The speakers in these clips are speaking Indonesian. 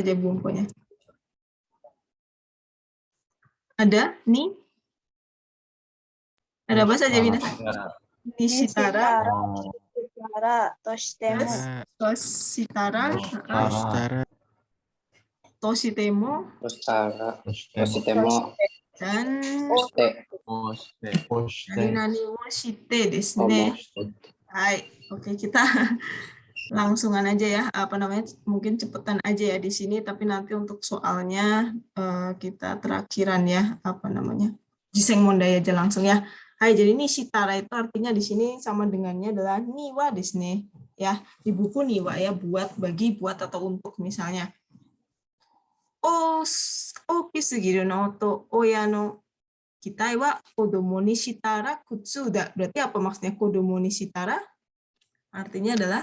saja bumpunya? Ada? Ni? Ada apa saja, Bina? Nishitara. Toshitara. Toshitara. Toshitemo. Toshitemo. Dan nani wo shite desu ne. Hai, oke, kita langsungan aja ya, apa namanya, mungkin cepetan aja ya di sini, tapi nanti untuk soalnya kita terakhiran ya, apa namanya, jiseng mondai aja langsung ya. Hai, jadi ini shitara itu artinya di sini sama dengannya adalah niwa desu ne, ya, di buku niwa ya, buat, bagi, buat atau untuk misalnya. Okisugiru no to oya no kitai wa kodomo ni shitara kutsuda. Berarti apa maksudnya kodomo ni shitara? Artinya adalah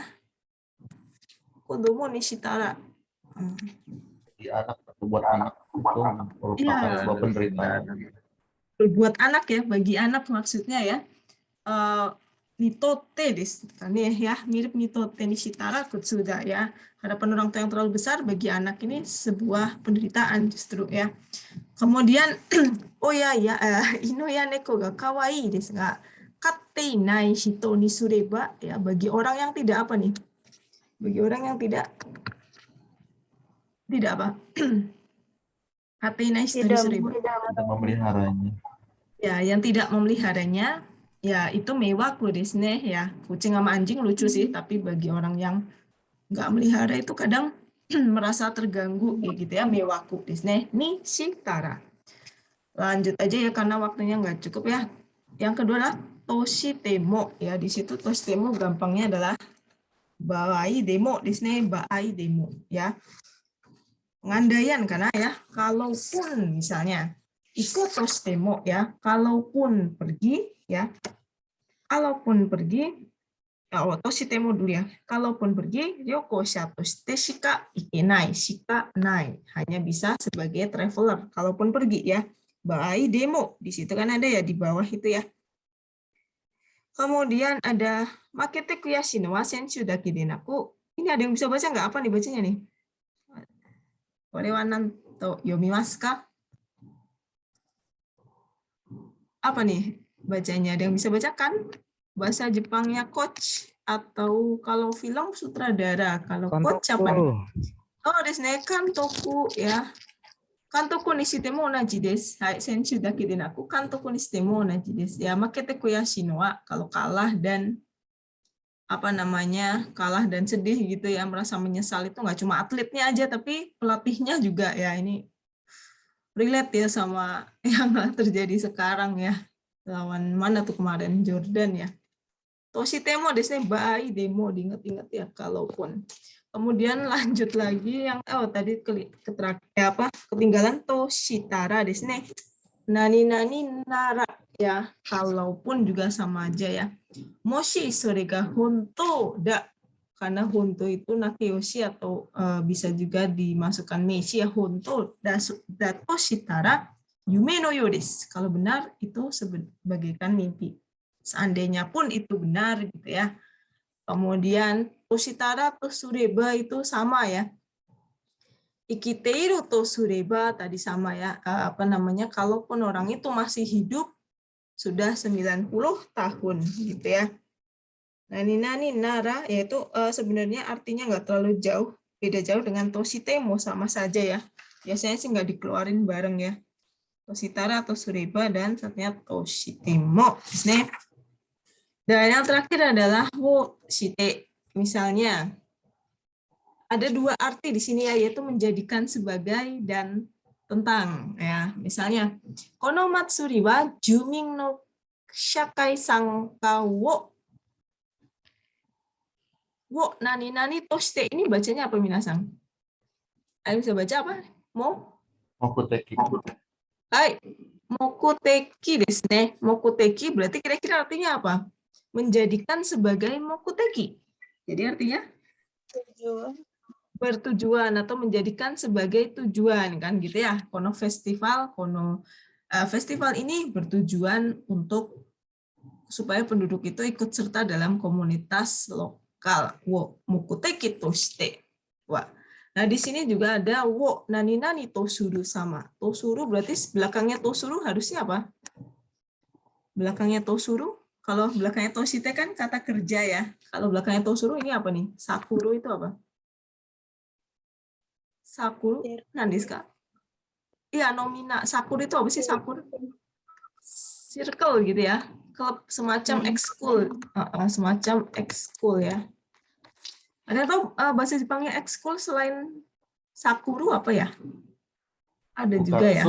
kodomo ni shitara. Anak atau buat anak itu merupakan sebuah penderitaan. Buat anak ya, bagi anak maksudnya ya. Mitote desu. Ini ya, mirip mitote ni shitara kutsuda ya. Hadapan orang tua yang terlalu besar bagi anak ini sebuah penderitaan justru ya. Kemudian oya ya inu ya neko ga kawaii desu ga katte inai hito ni sureba ya, bagi orang yang tidak apa nih? Bagi orang yang tidak apa? Katte inai hito ni sureba. Tidak memeliharanya. Ya, yang tidak memeliharanya ya itu mewaku desu ne ya. Kucing sama anjing lucu sih, tapi bagi orang yang nggak melihara itu kadang merasa terganggu gitu ya, mewaku desu ne ni shitara. Lanjut aja ya karena waktunya nggak cukup ya. Yang kedua adalah toshitemo ya, di situ toshitemo gampangnya adalah baai demo di sini, baai demo ya. Pengandaian karena ya, kalaupun misalnya ikut toshitemo ya, kalaupun pergi ya. Kalaupun pergi toshitemo dulu ya. Kalaupun pergi, ryoko shato shite shika ikenai, shika nai. Hanya bisa sebagai traveler kalaupun pergi ya. Baai demo, di situ kan ada ya di bawah itu ya. Kemudian ada makete kuyashi no wa senshu dake denaku. Ini ada yang bisa baca nggak? Apa nih bacanya nih? Kore wa nanto yomimasu ka? Apa nih bacanya? Ada yang bisa bacakan? Bahasa Jepangnya coach, atau kalau film sutradara, kalau coach apa nih? Oh, desu ne, kantoku ya. Kantoku ni shite mo onaji desu. Hai, senshu dake denaku kantoku ni shite mo onaji desu. Ya, makete kuyashi no wa, kalau kalah dan apa namanya, kalah dan sedih gitu ya, merasa menyesal itu nggak cuma atletnya aja, tapi pelatihnya juga ya. Ini relate ya sama yang terjadi sekarang ya. Lawan mana tuh kemarin, Jordan ya. Toshitemo desu baai demo, diingat-ingat ya kalaupun. Kemudian lanjut lagi yang tadi ketinggalan toshitara desu ne. Nani nara ya, kalaupun juga sama aja ya. Moshi sore ga honto da, karena honto itu nakeyoshi atau bisa juga dimasukkan meshi ya, honto da toshitara yume no you desu. Kalau benar itu sebagaikan mimpi. Seandainya pun itu benar gitu ya. Kemudian toshitara to sureba itu sama ya. Ikiteiru to sureba tadi sama ya. Apa namanya, kalaupun orang itu masih hidup sudah 90 tahun gitu ya. Nani nara yaitu sebenarnya artinya nggak terlalu jauh, beda jauh dengan toshitemo, sama saja ya. Biasanya sih nggak dikeluarin bareng ya. Toshitara atau sureba dan satunya toshitemo. Dan yang terakhir adalah wo shite. Misalnya ada dua arti di sini ya, yaitu menjadikan sebagai dan tentang ya. Misalnya kono matsuri wa jumin no shakai sanka wo nani toshite. Ini bacanya apa minasang? Ayo bisa baca apa? Mokuteki. Hai, mokuteki desu ne. Mokuteki berarti kira-kira artinya apa? Menjadikan sebagai mokuteki. Jadi artinya bertujuan atau menjadikan sebagai tujuan kan gitu ya. Kono festival ini bertujuan untuk supaya penduduk itu ikut serta dalam komunitas lokal. Wo mokuteki toshite wa Nah, di sini juga ada wo nani nani tosuru sama. Tosuru berarti belakangnya tosuru harusnya apa? Belakangnya tosuru, kalau belakangnya toshite kan kata kerja ya. Kalau belakangnya tosuru ini apa nih? Sakuru itu apa? Sakuru, nandiska? Iya, nomina. Sakuru itu apa sih sakuru? Circle gitu ya. Klub semacam ekskul. Semacam ekskul ya. Ada tahu bahasa Jepangnya ekskul selain sakuru apa ya? Ada juga ya.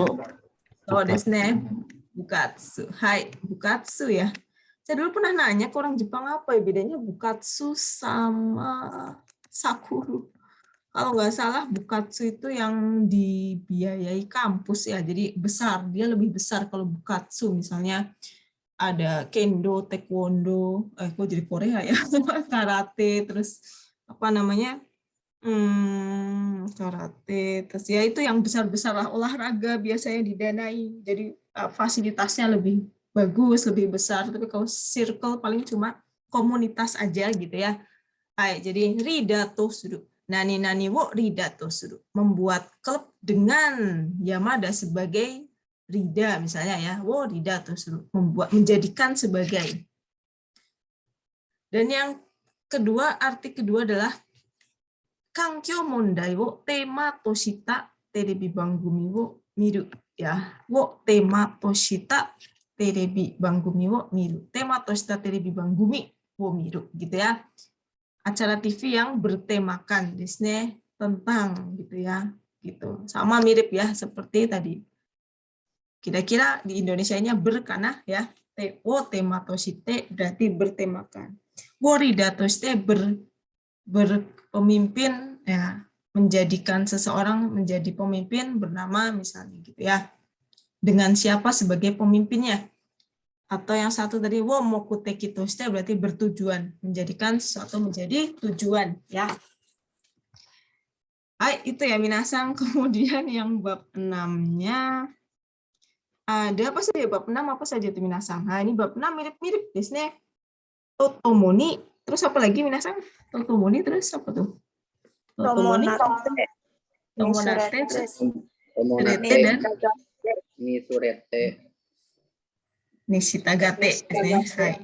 Oh, desu ne. Bukatsu. Hai, bukatsu ya. Saya dulu pernah nanya ke orang Jepang apa ya bedanya bukatsu sama sakuru. Kalau nggak salah bukatsu itu yang dibiayai kampus ya. Jadi besar, dia lebih besar kalau bukatsu misalnya ada kendo, taekwondo, kok jadi Korea ya, karate, terus apa namanya, karate, terus ya itu yang besar-besar lah, olahraga biasanya didanai, jadi fasilitasnya lebih bagus, lebih besar. Tapi kalau circle paling cuma komunitas aja gitu ya. Jadi ridato suru, nani nani wo ridato suru, membuat klub dengan Yamada sebagai rida misalnya ya, wo ridato suru, membuat, menjadikan sebagai. Dan yang kedua, arti kedua adalah kankyo mondai wo tema to shita terebi banggumi wo miru ya, wo tema to shita terebi banggumi wo miru, tema to shita terebi banggumi wo miru gitu ya, acara TV yang bertemakan Disney tentang gitu ya, gitu sama mirip ya seperti tadi. Kira-kira di Indonesianya berkana ya, wo tema to shite berarti bertemakan, wo rida to shite berpemimpin ya, menjadikan seseorang menjadi pemimpin bernama misalnya gitu ya, dengan siapa sebagai pemimpinnya. Atau yang satu tadi wo mokuteki to shite berarti bertujuan, menjadikan sesuatu menjadi tujuan ya. Hai, itu ya minasan. Kemudian yang bab 6-nya ada apa saja bab 6 apa saja itu minasan. Nah, ini bab 6 mirip-mirip Disney. Totomoni, terus apa lagi minasan? Totomoni terus apa tuh? Totomoni, tomonate, surete dan Nisurete. nishitagate. Hai.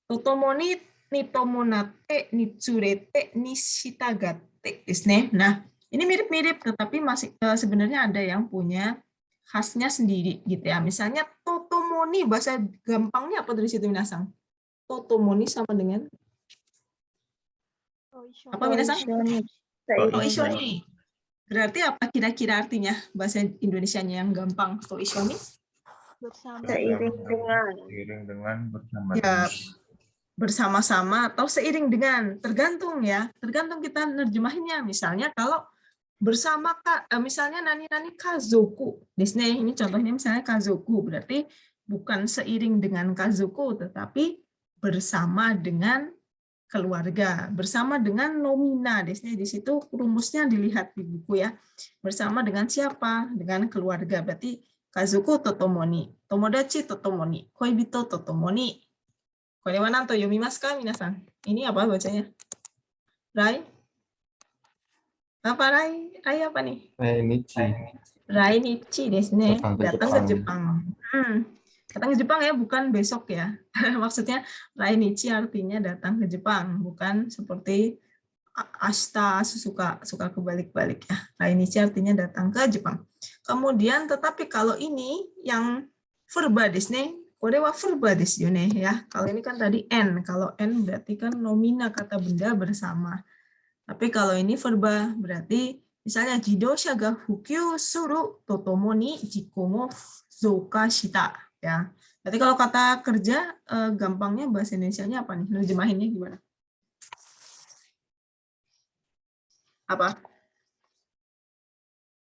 Totomoni, nitomonate, nitsurete, nishitagate. Nah, ini mirip-mirip, tetapi masih sebenarnya ada yang punya khasnya sendiri gitu ya. Misalnya totomoni, bahasa gampangnya apa dari situ minasang? Totomoni sama dengan apa minasang? Toishoni. Berarti apa kira-kira artinya bahasa Indonesianya yang gampang? Toishoni? Seiring dengan bersama. Ya, bersama-sama atau seiring dengan, tergantung ya, tergantung kita nerjemahinnya. Misalnya kalau bersama misalnya nani-nani kazoku. Disney ini contohnya misalnya kazoku, berarti bukan seiring dengan kazoku tetapi bersama dengan keluarga, bersama dengan nomina. Disney di situ rumusnya dilihat di buku ya. Bersama dengan siapa? Dengan keluarga. Berarti kazoku totomoni, tomodachi totomoni, koibito totomoni. Korewa nanto yomimasu ka minasan? Ini apa bacanya? Rai? Apa Rai? Rai apa nih? Rainichi desu ne. Datang ke Jepang. Datang ke Jepang ya, bukan besok ya. Maksudnya Rainichi artinya datang ke Jepang, bukan seperti ashita suka kebalik-balik ya. Rainichi artinya datang ke Jepang. Kemudian tetapi kalau ini yang verba desu ne, korewa verba desu ne ya. Kalau ini kan tadi n, kalau n berarti kan nomina kata benda bersama. Tapi kalau ini verba berarti misalnya jidosha ga fukyu suru totomo ni jiko mo zouka shita ya. Berarti kalau kata kerja gampangnya bahasa Indonesianya apa nih? Nerjemahinnya gimana? Apa?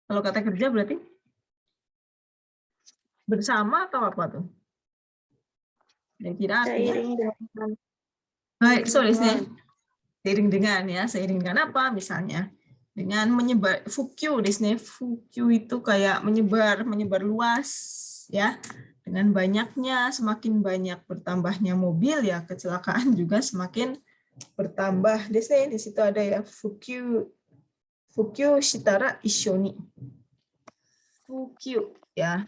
Kalau kata kerja berarti bersama atau apa tuh? Kira-kira artinya? Baik, sorry nih. Seiring dengan ya, seiring dengan apa misalnya? Dengan menyebar fukyu Disney, fukyu itu kayak menyebar luas ya. Dengan banyaknya, semakin banyak bertambahnya mobil ya, kecelakaan juga semakin bertambah. Disney di situ ada ya fukyu Fukyu shitara ishoni. Fukyu ya.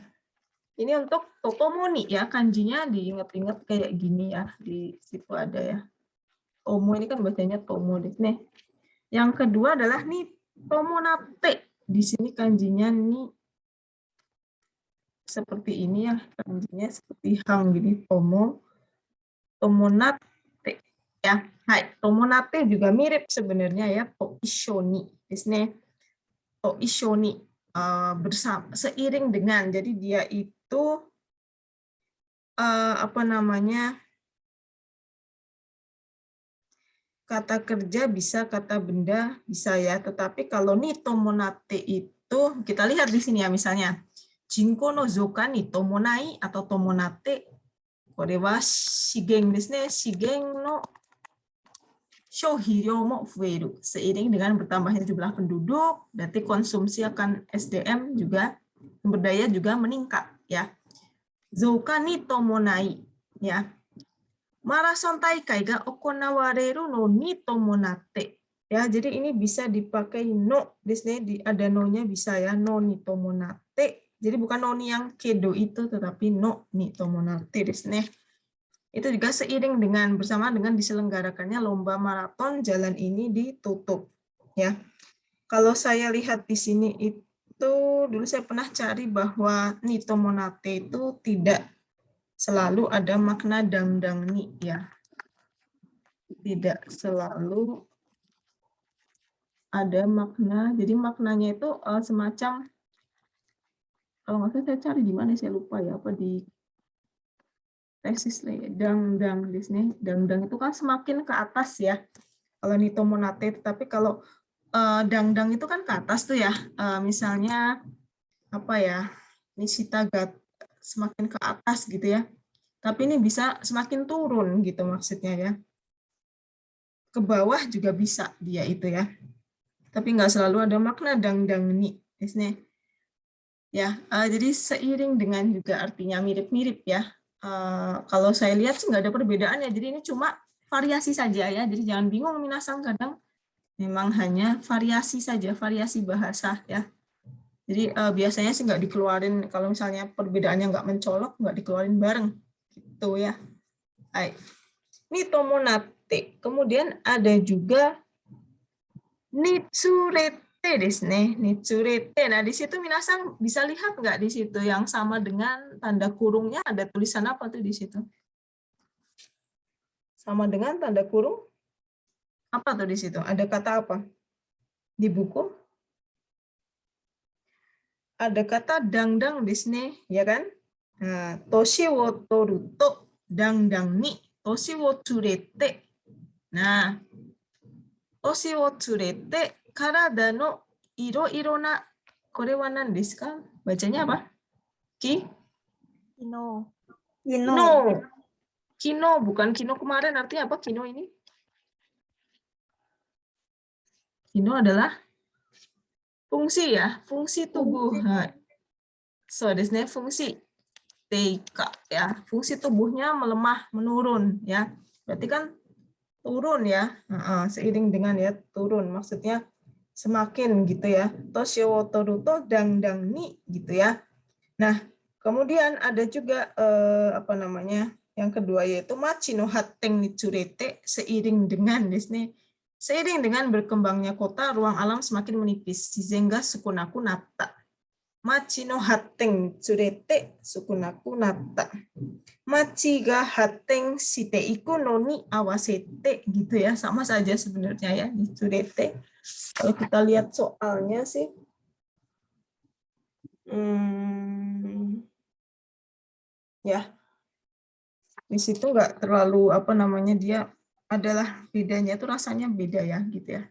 Ini untuk totomoni ya, kanjinya diingat-ingat kayak gini ya, di situ ada ya. Tomo ini kan bacanya tomo nih. Yang kedua adalah nih tomonate. Di sini kanjinya nih seperti ini ya, kanjinya seperti hang gini, tomonate ya. Hai, tomonate juga mirip sebenarnya ya, to ishoni. Di sini to ishoni bersama, seiring dengan. Jadi dia itu apa namanya? Kata kerja bisa, kata benda bisa ya. Tetapi kalau ni tomonate itu kita lihat di sini ya, misalnya jinko no zoka ni tomonai atau tomonate, kore wa shigen desu ne, shigen no shohiryo mo fueru. Seiring dengan bertambahnya jumlah penduduk, berarti konsumsi akan SDM juga, sumber daya juga meningkat ya. Zoka ni tomonai ya. Marathon taikai ga okonawareru no ni tomonate. Ya, jadi ini bisa dipakai no, di sini ada no-nya bisa ya, no ni tomonate. Jadi bukan no ni yang kedo itu, tetapi no ni tomonate di sini. Itu juga seiring dengan bersama dengan diselenggarakannya lomba maraton, jalan ini ditutup. Ya, kalau saya lihat di sini itu dulu saya pernah cari bahwa ni tomonate itu tidak selalu ada makna dangdang ni ya. Tidak selalu ada makna. Jadi maknanya itu semacam, kalau nggak salah saya cari di mana saya lupa ya, apa di tesis dangdang di sini. Dangdang itu kan semakin ke atas ya. Kalau ni tomonate, tapi kalau dangdang itu kan ke atas tuh ya. Misalnya apa ya? Nishita gat semakin ke atas gitu ya. Tapi ini bisa semakin turun gitu maksudnya ya. Ke bawah juga bisa dia itu ya. Tapi nggak selalu ada makna dangdang ni. Ya, jadi seiring dengan juga artinya mirip-mirip ya. Kalau saya lihat sih nggak ada perbedaan ya. Jadi ini cuma variasi saja ya. Jadi jangan bingung minasang, kadang memang hanya variasi saja, variasi bahasa ya. Jadi biasanya sih nggak dikeluarin, kalau misalnya perbedaannya nggak mencolok, nggak dikeluarin bareng gitu ya. Hai. Ini tomonate. Kemudian ada juga nitsurete desu ne. Nitsurete. Nah, di situ minasang bisa lihat nggak di situ yang sama dengan tanda kurungnya, ada tulisan apa tuh di situ? Sama dengan tanda kurung? Apa tuh di situ? Ada kata apa? Di buku? Ada kata dangdang desu ne, ya kan? Nah, toshi wo toru to dangdang ni toshi wo tsurete. Nah, toshi wo tsurete karada no iro-iro na, kore wa nan desu ka? Bacanya apa? Kino. Kino. Kino, bukan kino kemarin, artinya apa kino ini? Kino adalah fungsi ya, fungsi tubuh. So, desu ne, fungsi teika ya, fungsi tubuhnya melemah, menurun ya. Berarti kan turun ya, seiring dengan ya turun, maksudnya semakin gitu ya. Toshi wo toru to dangdang ni gitu ya. Nah, kemudian ada juga apa namanya? Yang kedua yaitu machi no hatten ni tsurete, seiring dengan di sini, seiring dengan berkembangnya kota, ruang alam semakin menipis. Shizen ga sukunaku natta. Machi no hatten tsurete sukunaku natta. Machi ga hatten shite iku no ni awasete gitu ya, sama saja sebenarnya ya di tsurete. Kalau kita lihat soalnya sih ya di situ nggak terlalu apa namanya, dia adalah bedanya itu rasanya beda ya gitu ya.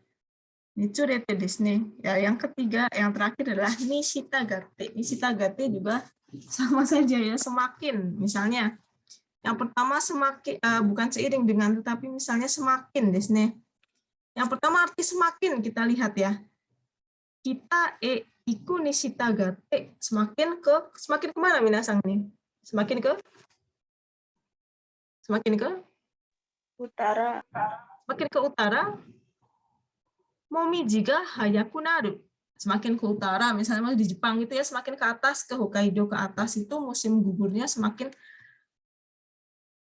Nitsurete desu ne. Ya, yang ketiga, yang terakhir adalah nishitagate. Nishitagate juga sama saja ya, semakin. Misalnya, yang pertama semakin, bukan seiring dengan, tetapi misalnya semakin desu ne. Yang pertama arti semakin kita lihat ya. Kita iku nishitagate, semakin kemana minasang nih? Semakin ke Utara. Semakin ke utara. momiji ga hayaku naru. Semakin ke utara, misalnya di Jepang gitu ya, semakin ke atas, ke Hokkaido ke atas itu musim gugurnya semakin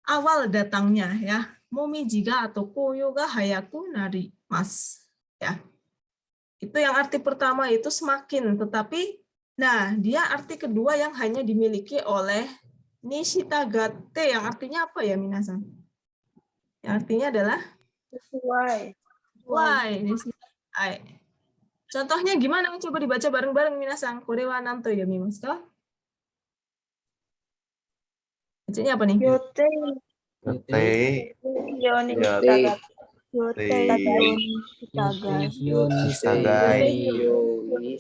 awal datangnya ya. Momiji ga atau koyo ga hayaku narimasu. Ya. Itu yang arti pertama itu semakin, tetapi nah dia arti kedua yang hanya dimiliki oleh nishitagate yang artinya apa ya minasan? Yang artinya adalah Sesuai. why. Contohnya gimana? Coba dibaca bareng-bareng minasan. Kore wa nanto yomimasu ka? Bacanya apa nih? Yote. Yote. Yoni. Yote. Yote. Yote Sagai.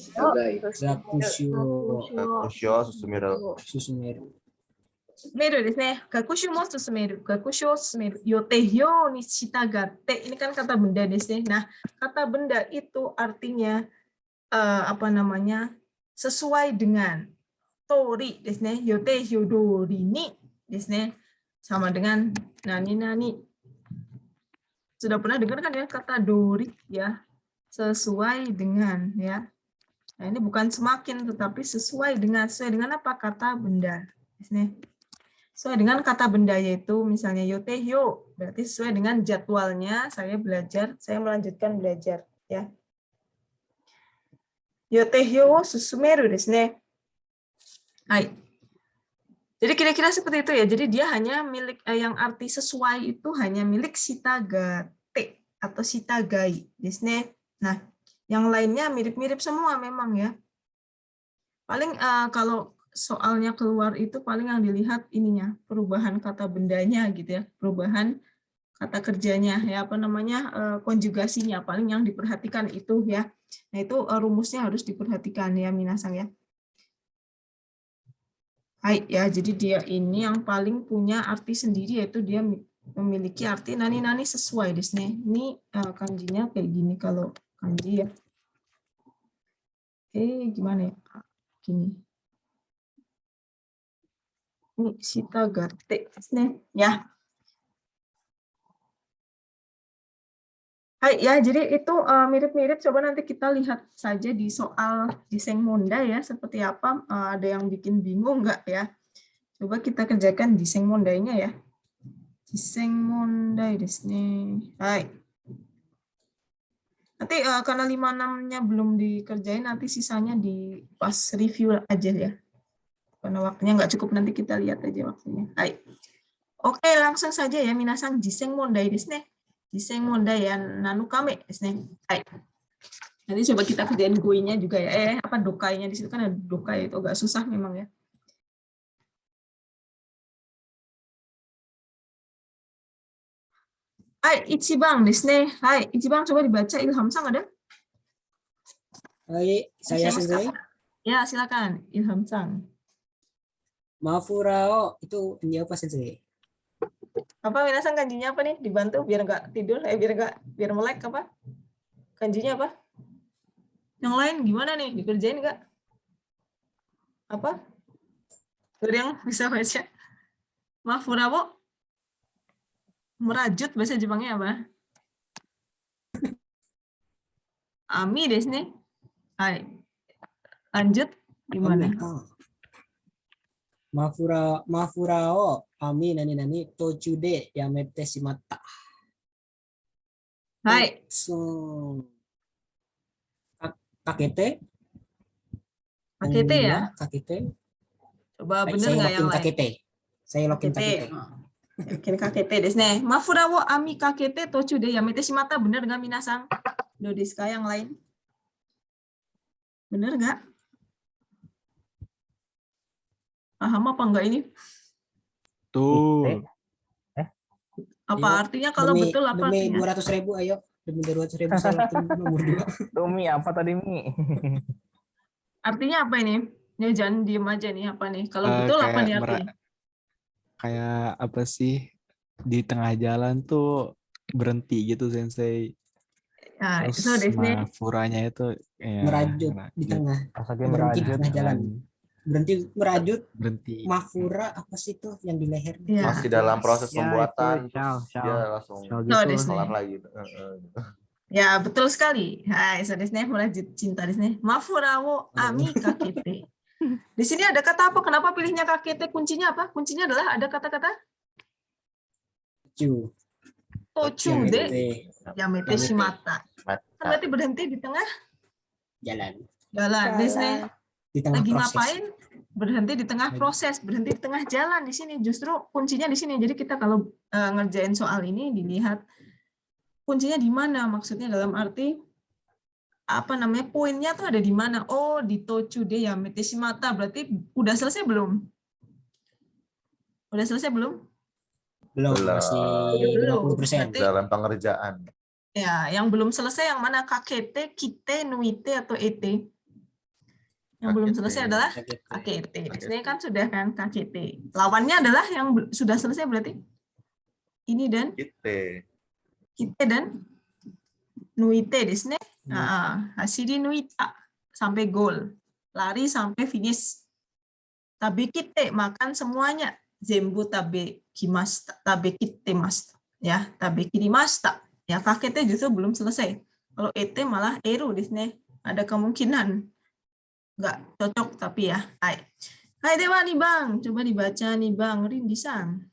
Sagai. Gakusho Gakusho Susumiru. Susumeru. Meru desu ne. Gakushu mo susumeru. Gakushu o susumeru. Yote yo ni shitagate. Ini kan kata benda desu ne. Nah, kata benda itu artinya apa namanya? Sesuai dengan tori desu ne. Yote hyo dori ni desu ne. Sama dengan nani-nani. Sudah pernah dengar kan ya kata dori ya? Sesuai dengan ya. Nah, ini bukan semakin tetapi sesuai dengan apa? Kata benda. Desu ne. Sesuai dengan kata benda yaitu misalnya yotehyo berarti sesuai dengan jadwalnya saya melanjutkan belajar ya. Yotehyo susumeru desu ne. Hai. Jadi kira-kira seperti itu ya. Jadi dia hanya milik yang arti sesuai itu hanya milik shitagate atau shitagai desu ne. Nah, yang lainnya mirip-mirip semua memang ya. Paling kalau soalnya keluar itu paling yang dilihat ininya, perubahan kata bendanya gitu ya, perubahan kata kerjanya ya, apa namanya, konjugasinya paling yang diperhatikan itu ya. Nah, itu rumusnya harus diperhatikan ya minasang ya. Hai ya, jadi dia ini yang paling punya arti sendiri yaitu dia memiliki arti nani-nani sesuai desu ne. Ini kanjinya kayak gini kalau kanji ya. Gimana ya? Gini. Ini shitagate desu ne. Ya. Hai ya, jadi itu mirip-mirip. Coba nanti kita lihat saja di soal Jiseng Mondai ya, seperti apa. Ada yang bikin bingung nggak ya? Coba kita kerjakan Jiseng Mondainya ya. Jiseng Mondai desu ne. Hai. Nanti karena 5-6-nya belum dikerjain, nanti sisanya di pas review aja ya. Karena waktunya nggak cukup, nanti kita lihat aja waktunya. Hai. Oke, langsung saja ya minasang Jiseng Mondai desu ne. Jiseng Mondai ya nanukame desu ne. Hai. Nanti coba kita kerjain GUI-nya juga ya. Apa dokainya di situ kan ada dokai, itu agak susah memang ya. Hai, Ichibang desu ne. Hai, Ichibang coba dibaca Ilham-sang ada? Hai, saya sendiri. Ya, silakan Ilham-sang. Mafurao itu ini apa sensei? Apa minasang kanjinya apa nih? Dibantu biar nggak tidur, biar melek apa? Kanjinya apa? Yang lain gimana nih? Dikerjain nggak? Apa? Ada yang bisa baca? Mafurao? Merajut bahasa Jepangnya apa? Ami desu ne. Hai. Lanjut gimana? Mafurao ami nani tochude yamete shimatta. Hai. So kakete. Kakete ya? Kakete. Coba Baik, bener saya nggak yang login lain? kakete. Saya login kakete. Yakin kakete desu ne. Mafura wo ami kakete tochude yamete shimatta. Bener nggak minasang? Do desu ka yang lain? Bener nggak? Paham apa enggak ini? Tuh. Apa Ayo, artinya kalau betul apa demi artinya? 200.000 ayo. Demi 200.000 saya login nomor 2. Tuh Mi, apa tadi Mi? Artinya apa ini? Ya jangan diem aja nih apa nih? Kalau betul apa Kayak nih artinya? kayak apa sih, di tengah jalan tuh berhenti gitu Sensei. Nah, Terus itu desu ne. Mafuranya itu ya, Merajut di tengah. Rasanya Berhenti di merajut tengah jalan. Berhenti merajut. berhenti. Mafura apa sih itu yang di leher? Ya. Masih dalam proses Ya, pembuatan, itu, terus dia langsung gitu. kelar lagi. Ya, betul sekali. Hai, so desu ne, murah cinta desu ne. Mafura wo ami kakete. Di sini ada kata apa? Kenapa pilihnya kakete? Kuncinya apa? Kuncinya adalah ada kata-kata Cu. tochu de yamete shimata. Kan berarti berhenti di tengah Jalan. jalan. Desu ne. Di tengah Lagi proses. ngapain? Berhenti di tengah proses, berhenti di tengah jalan di sini. Justru kuncinya di sini. Jadi kita kalau ngerjain soal ini dilihat kuncinya di mana? Maksudnya dalam arti apa namanya? Poinnya tuh ada di mana? Oh, di tochu de yamete shimata. Berarti udah selesai belum? Udah selesai belum? Belum, Belum. masih Belum. 20%. Berarti Dalam pengerjaan. ya, yang belum selesai yang mana? Kakete, kite, nuite, atau ete? Yang belum selesai adalah kakete. Di sini kan sudah kan kakete. Lawannya adalah yang sudah selesai berarti ini dan Kite. kite dan nuite di sini. Hasiri nuita sampai goal. Lari sampai finish. Tabe kite makan semuanya. Zembu tabe kimasta. Tabe kite masta. Ya, tabe kirimasta. Ya, kakete justru belum selesai. Kalau ete malah eru di sini. Ada kemungkinan nggak cocok tapi ya. Hai. Hai Dewa nih Bang, coba dibaca nih Bang Rindi-san.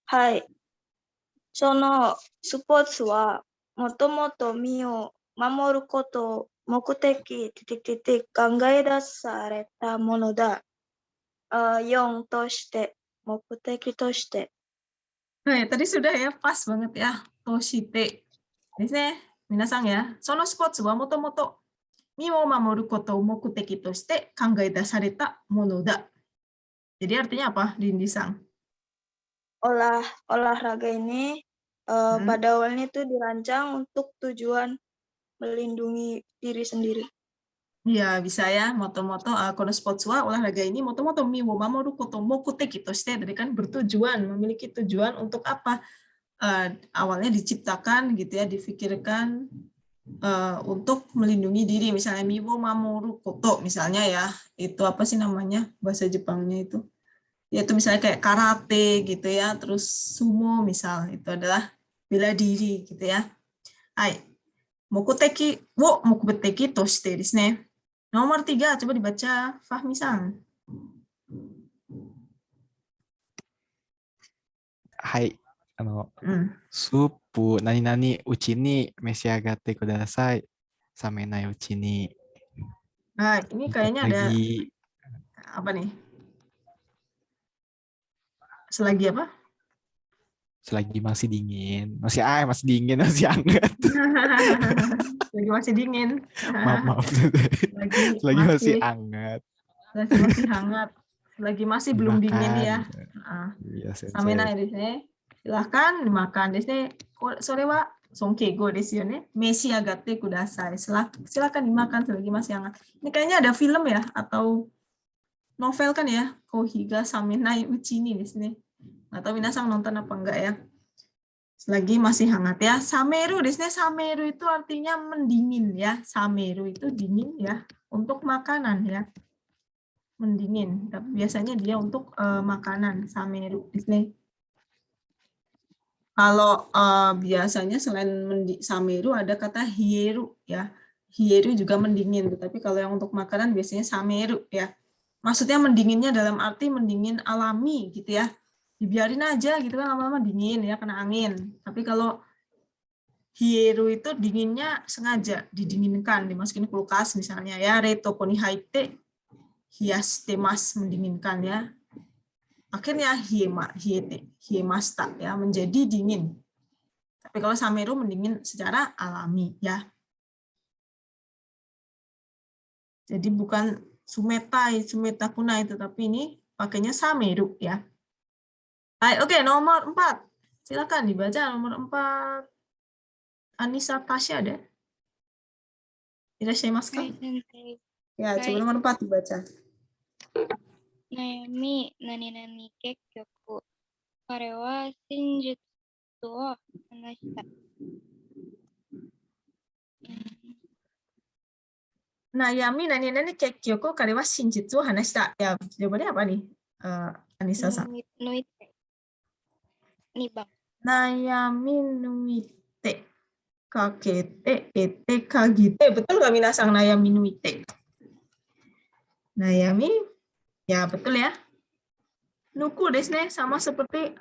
はい。そのスポーツはもともと身を守ることを目的考え出されたものだ。4として、目的として。 Hai, tadi sudah ya, pas banget ya. Toshite. Ini minasang ya. Sono sports wa moto-moto mi wo mamoru koto o mokuteki to shite kangae dasareta mono da. Jadi artinya apa, Rindi-san? Olahraga ini pada awalnya itu dirancang untuk tujuan melindungi diri sendiri. Ya, bisa ya. Moto-moto, kono sports wa olahraga ini moto-moto mi wo mamoru koto mokuteki to shite. Jadi kan bertujuan, memiliki tujuan untuk apa? Awalnya diciptakan gitu ya, difikirkan untuk melindungi diri, misalnya miwo mamoru koto misalnya ya, itu apa sih namanya bahasa Jepangnya itu, yaitu misalnya kayak karate gitu ya, terus sumo misal, itu adalah bela diri gitu ya. Hai, mokuteki wo mokuteki to shite desu ne. Nomor 3 coba dibaca Fahmi-san. Hai. スープ何々うちに召し上がってください。冷めないうちに。 Nah, ini kayaknya ada Lagi apa nih? Selagi apa? selagi masih dingin, masih dingin, masih hangat. Lagi masih dingin. Maaf. Selagi masih hangat. Lagi masih hangat. Lagi masih belum dingin ya. Iya, Samena di sini. Silahkan dimakan. Di sini sore wa sonkeigo desu yo ne. Meshiyagatte kudasai. Silakan dimakan selagi masih hangat. Ini kayaknya ada film ya atau novel kan ya? Kohiga samenai uchi ni di sini. Atau minasang nonton apa enggak ya? Selagi masih hangat ya. Sameru di sini, sameru itu artinya mendingin ya. Sameru itu dingin ya, untuk makanan ya. Mendingin. Tapi biasanya dia untuk makanan, sameru di sini. Kalau biasanya selain sameru ada kata hieru ya. Hieru juga mendingin, tapi kalau yang untuk makanan biasanya sameru ya. Maksudnya mendinginnya dalam arti mendingin alami gitu ya. Dibiarin aja gitu kan, lama-lama dingin ya, kena angin. Tapi kalau hieru itu dinginnya sengaja didinginkan, dimasukin kulkas misalnya ya, retoko ni haite hiyaste mas, mendinginkan ya. Akhirnya hiemasta ya, menjadi dingin. Tapi kalau sameru mendingin secara alami ya. Jadi bukan sumeta kuna itu, tapi ini pakainya sameru ya. Oke, nomor 4. Silakan dibaca nomor 4. Anissa Tasya ada? Irashimasu ka? Ya, coba nomor 4 dibaca. 悩み、何々結局。彼は真実を話した。Nayami nani kekyoku kare wa shinjitsu wo hanashita. Ya, jawabannya apa nih? Anissa-san. Nuite. 2番。 Nayami nuite. kakete, ete, kagite. Betul nggak minasang nayami nuite? Nayami, ya betul ya. Nuku desu ne, sama seperti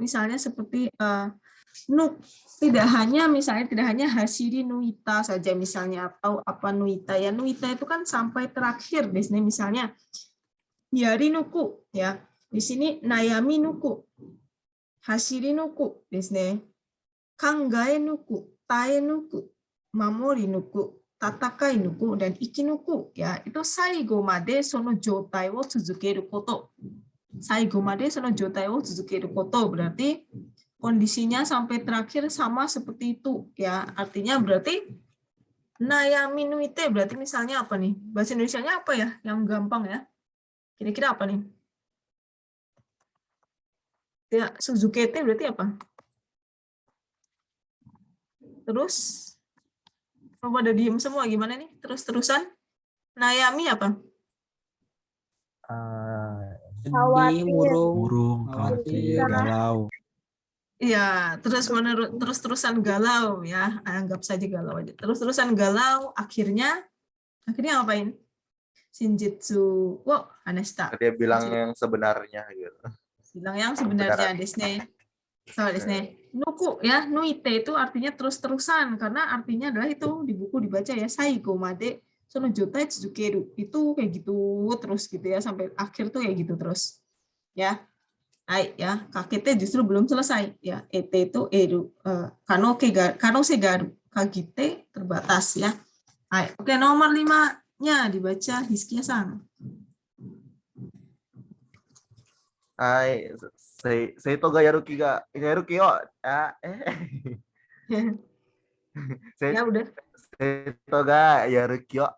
misalnya seperti nuk. Tidak hanya hashiri nuita saja misalnya, atau apa nuita ya. Nuita itu kan sampai terakhir desu ne, misalnya yari nuku ya. Di sini nayami nuku, hashiri nuku desu ne. Kangae nuku, tae nuku, mamori nuku, tatakai nuku, dan iki nuku ya, itu saigo made sono jotai wo tsuzukeru koto. Saigo made sono jotai wo tsuzukeru koto berarti kondisinya sampai terakhir sama seperti itu ya. Artinya berarti nayami nuite berarti misalnya apa nih? Bahasa Indonesianya apa ya? Yang gampang ya. Kira-kira apa nih? Ya, suzukete berarti apa? Terus, pada diem semua gimana nih? Terus-terusan. Nayami apa? Sedih, murung, Burung, khawatir, khawatir. galau. Iya, terus-terusan galau ya. Anggap saja galau aja. Terus-terusan galau, akhirnya ngapain? Shinjitsu wo anesta. Dia bilang yang sebenarnya gitu. Bilang yang sebenarnya desne. So, desne. Nuku ya, nuite itu artinya terus-terusan karena artinya adalah itu di buku dibaca ya, saigo made sono jotai tsuzukeru. Itu kayak gitu terus gitu ya, sampai akhir tuh kayak gitu terus. Ya. Hai ya, kakete justru belum selesai ya. Ete itu eru, kanose garu, kagite terbatas ya. Hai, oke, nomor 5-nya dibaca Hiskia-san. Hai, seito ga yaruki yo. Ya udah. Seito ga yaruki yo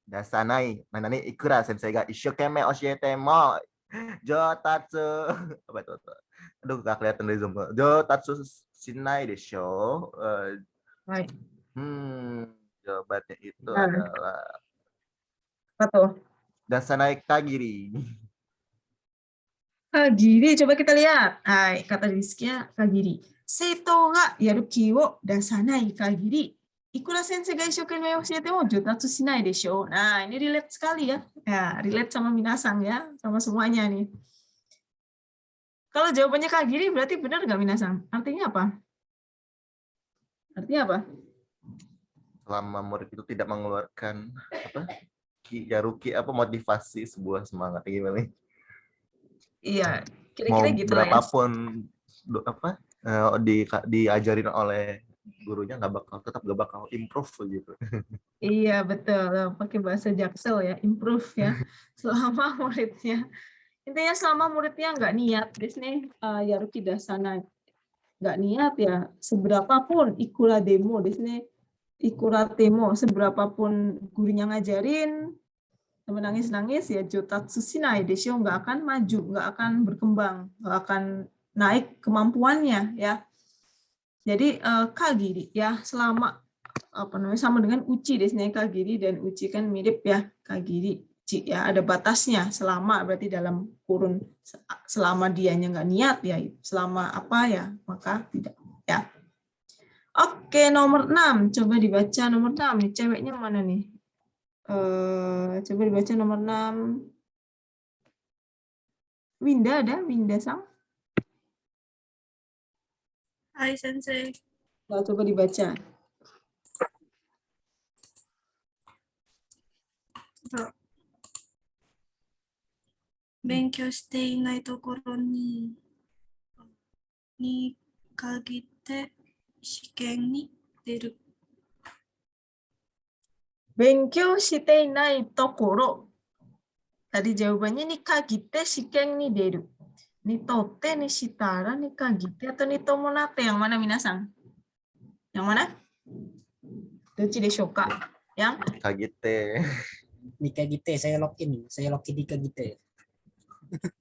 dasanai. Nani ikura sensei ga isshokenmei oshiete mo jotatsu. Apa itu? Aduh, gak kelihatan dari Zoom. Jotatsu shinai desho. Hai. Jawabannya itu Nah. adalah Apa tuh? dasanai kagiri. Kagiri, coba kita lihat. Hai, kata Rizkia, kagiri. Seito ga yaruki wo dasanai kagiri. Ikura sensei ga isshokenmei oshiete mo jotatsu shinai desho. Nah, ini relate sekali ya. Ya, relate sama minasang ya, sama semuanya nih. Kalau jawabannya kagiri berarti benar nggak minasang? Artinya apa? Artinya apa? Selama murid itu tidak mengeluarkan yaruki motivasi sebuah semangat gimana? Iya, kira-kira gitu lah ya. Berapapun diajarin oleh gurunya tetap nggak bakal improve gitu. Iya, betul. Pakai bahasa Jaksel ya, improve ya. Selama muridnya. Intinya selama muridnya nggak niat, di sini yaruki dasana nggak niat ya, seberapapun ikura demo, di sini ikura demo, seberapapun gurunya ngajarin, menangis-nangis ya jotatsu shinai desho, nggak akan maju, nggak akan berkembang, nggak akan naik kemampuannya ya. Jadi kagiri ya, selama sama dengan uchi desne, kagiri dan uchi kan mirip ya, kagiri uchi ya, ada batasnya, selama berarti dalam kurun selama dianya nggak niat ya, selama apa ya, maka tidak ya. Oke, nomor 6 coba dibaca nomor 6 nih, ceweknya mana nih? Coba dibaca nomor 6. Winda ada? Winda sang? Hai Sensei. Nah, coba dibaca. Benkyou shite inai tokoro ni kagite shiken ni deru. Benkyou shite inai tokoro. Tadi jawabannya ni kagite shiken ni deru. Ni tote, ni shitara, ni kagite, atau ni tomonate? Yang mana minasang? Yang mana? Dochi desho ka? Yang? Kagite. Di kagite, saya login di kagite.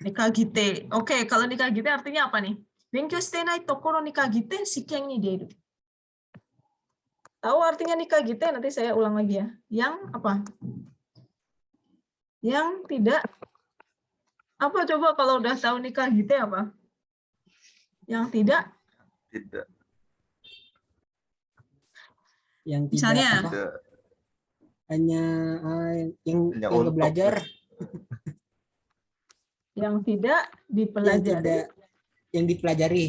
Ni kagite. Oke, kalau ni kagite artinya apa nih? Benkyou shite inai tokoro ni kagite shiken ni deru. Tahu artinya ni kagite? Nanti saya ulang lagi ya. Yang apa? Yang tidak. Apa coba kalau udah tahu ni kagite apa? Yang tidak? Tidak. Yang tidak Misalnya? apa, hanya yang untuk. belajar. Yang tidak dipelajari. Yang dipelajari.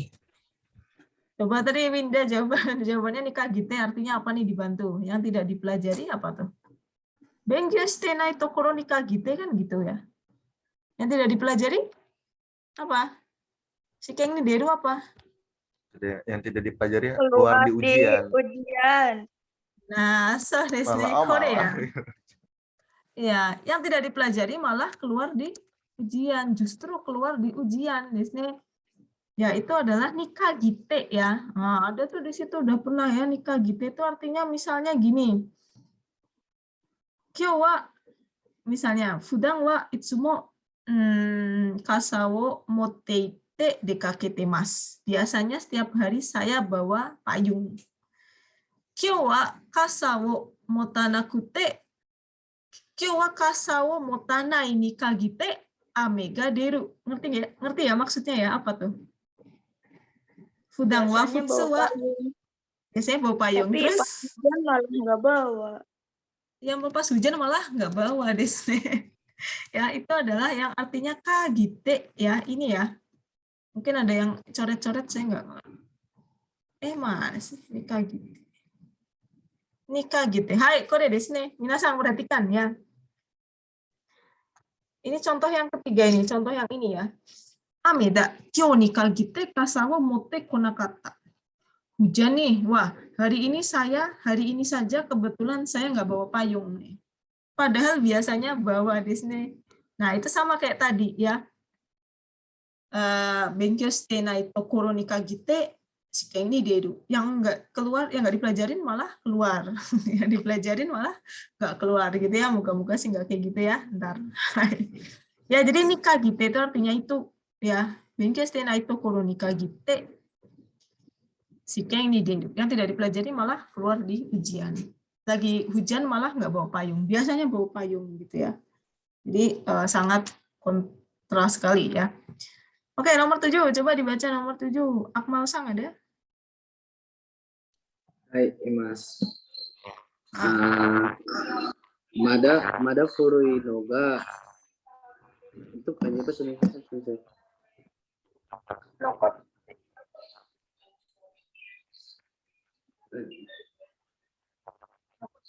Coba tadi Winda jawabannya nikah gite artinya apa nih dibantu? Yang tidak dipelajari apa tuh? Benkyou shitenai tokoro nikah gite kan gitu ya. Yang tidak dipelajari apa? Shikeng ni deru apa? Yang tidak dipelajari keluar di ujian. Nah, so desu ne Korea. Ya, yang tidak dipelajari malah keluar di ujian, justru keluar di ujian desu ne. Ya, itu adalah nikah gite ya. Nah, ada tuh di situ udah pernah ya nikah gite itu artinya misalnya gini. Kyou wa misalnya fudang wa itsumo kasa wo motte ite dekakete mas. Biasanya setiap hari saya bawa payung. Kyou wa kasa wo motanakute kyou wa kasa wo motanai nikah gite ame ga deru. Ngerti ya maksudnya ya apa tuh? Fudang wa futsu wa biasanya bawa payung. Tapi Terus pas hujan malah nggak bawa. yang pas hujan malah nggak bawa desu. Ya, itu adalah yang artinya kagite ya, ini ya. Mungkin ada yang coret-coret saya nggak. Mana sih nikah gite? Nikah gite. Hai, kore desu ne. Minasan perhatikan ya. Ini contoh yang ketiga ini, contoh yang ini ya. Ameda, kyou nikah gite kasa wo motte konakata. Hujan nih, wah hari ini saja kebetulan saya nggak bawa payung nih. Padahal biasanya bawa Disney. Nah itu sama kayak tadi ya. Benkyou shitenai tokoro nikah gite shikeng ni deru. Yang nggak keluar, yang nggak dipelajarin malah keluar. Yang dipelajarin malah nggak keluar gitu ya. Moga-moga sih nggak kayak gitu ya. Ntar. Ya jadi nikah gite itu artinya itu ya. Benkyou shitenai tokoro nikah gite shikeng ni deru. Yang tidak dipelajari malah keluar di ujian. Lagi hujan malah nggak bawa payung. Biasanya bawa payung gitu ya. Jadi sangat kontra sekali ya. Oke, nomor 7. Coba dibaca nomor 7. Akmal Sang ada? Hai, Mas. Mada furui no ga itu hanya itu sensei.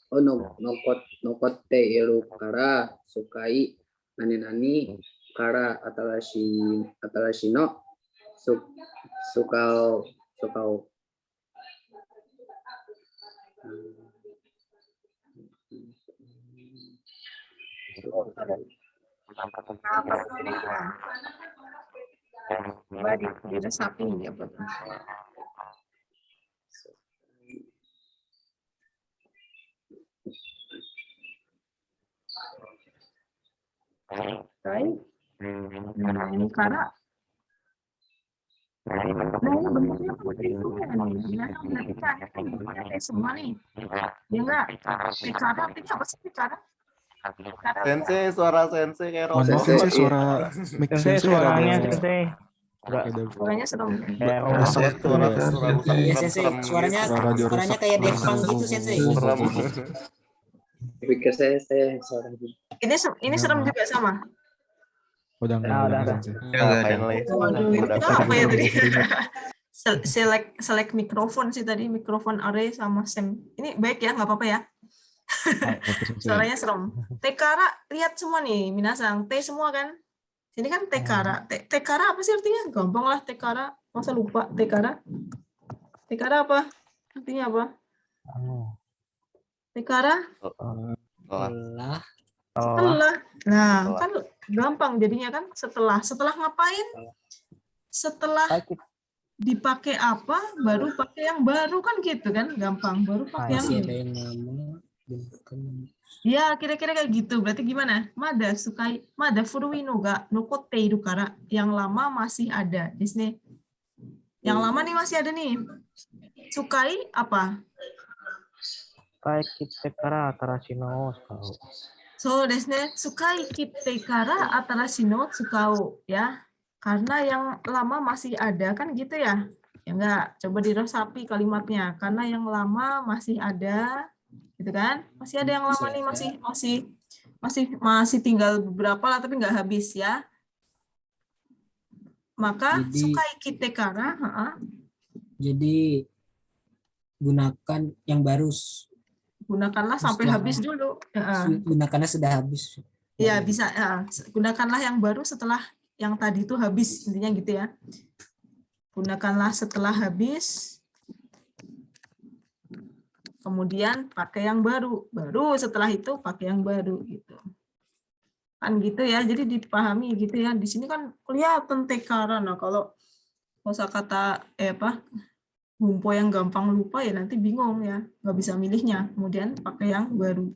Oh, nokotte iru kara sukai nani kara atarashi no sukao. Ada sapi ya, betul. Baik. Nah, ini karena ini bentuknya itu kan semua nih. Ya enggak? Pikara artinya apa sih pikara? Sensei, suara sensei kayak robot. Mana sensei suara mic sensei suaranya ada. sensei. Suaranya serem. Iya sensei, suaranya kayak Devang gitu sensei. Pikir saya suara Ini serem juga sama. Udah enggak sensei. Waduh, itu apa ya tadi? Select mikrofon sih tadi, mikrofon array sama Sam. Ini baik ya, nggak apa-apa ya. Suaranya serem. Tekara, lihat semua nih, minasang. T semua kan? Sini kan tekara. Tekara apa sih artinya? Gampang lah tekara. Masa lupa tekara? Tekara apa? Artinya apa? Tekara? Setelah. Nah, kan gampang jadinya kan setelah. Setelah ngapain? Setelah dipakai apa, baru pakai yang baru kan gitu kan? Gampang. Baru pakai yang ini. Ya, kira-kira kayak gitu. Berarti gimana? Mada furui no ga nokotte iru kara. Yang lama masih ada. Di sini. Yang lama nih masih ada nih. Sukai apa? Sukai kite kara atarashi no tsukau. So, desu ne. Sukai kite kara atarashi no tsukau. Ya. Karena yang lama masih ada kan gitu ya. Ya enggak, coba diresapi kalimatnya karena yang lama masih ada, gitu kan? Masih ada yang lama nih, masih tinggal beberapa lah tapi nggak habis ya. Maka Jadi- sukai kite kara, Jadi gunakan yang baru. gunakanlah sampai Setelah- habis dulu. Gunakannya sudah habis. Ya bisa, gunakanlah yang baru setelah yang tadi itu habis, intinya gitu ya. Gunakanlah setelah habis, kemudian pakai yang baru, baru setelah itu pakai yang baru gitu. Kan gitu ya, jadi dipahami gitu ya. Di sini kan kelihatan tekara. Nah, kalau kosakata gumpo yang gampang lupa ya nanti bingung ya, nggak bisa milihnya. Kemudian pakai yang baru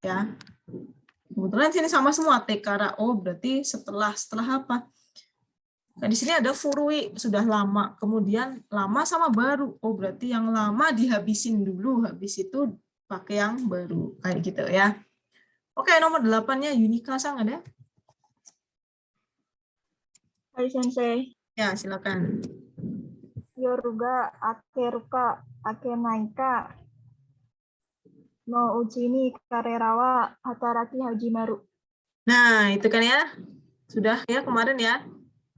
ya. Kebetulan sini sama semua tekara. Oh, berarti setelah apa? Nah, di sini ada furui, sudah lama. Kemudian lama sama baru. Oh, berarti yang lama dihabisin dulu. Habis itu pakai yang baru. Kayak gitu ya. Oke, nomor 8-nya Yunika-san ada? Hai Sensei. Ya, silakan. Yoruga akeruka akenaika no uchi ni karera wa hataraki hajimaru. Nah, itu kan ya. Sudah ya kemarin ya.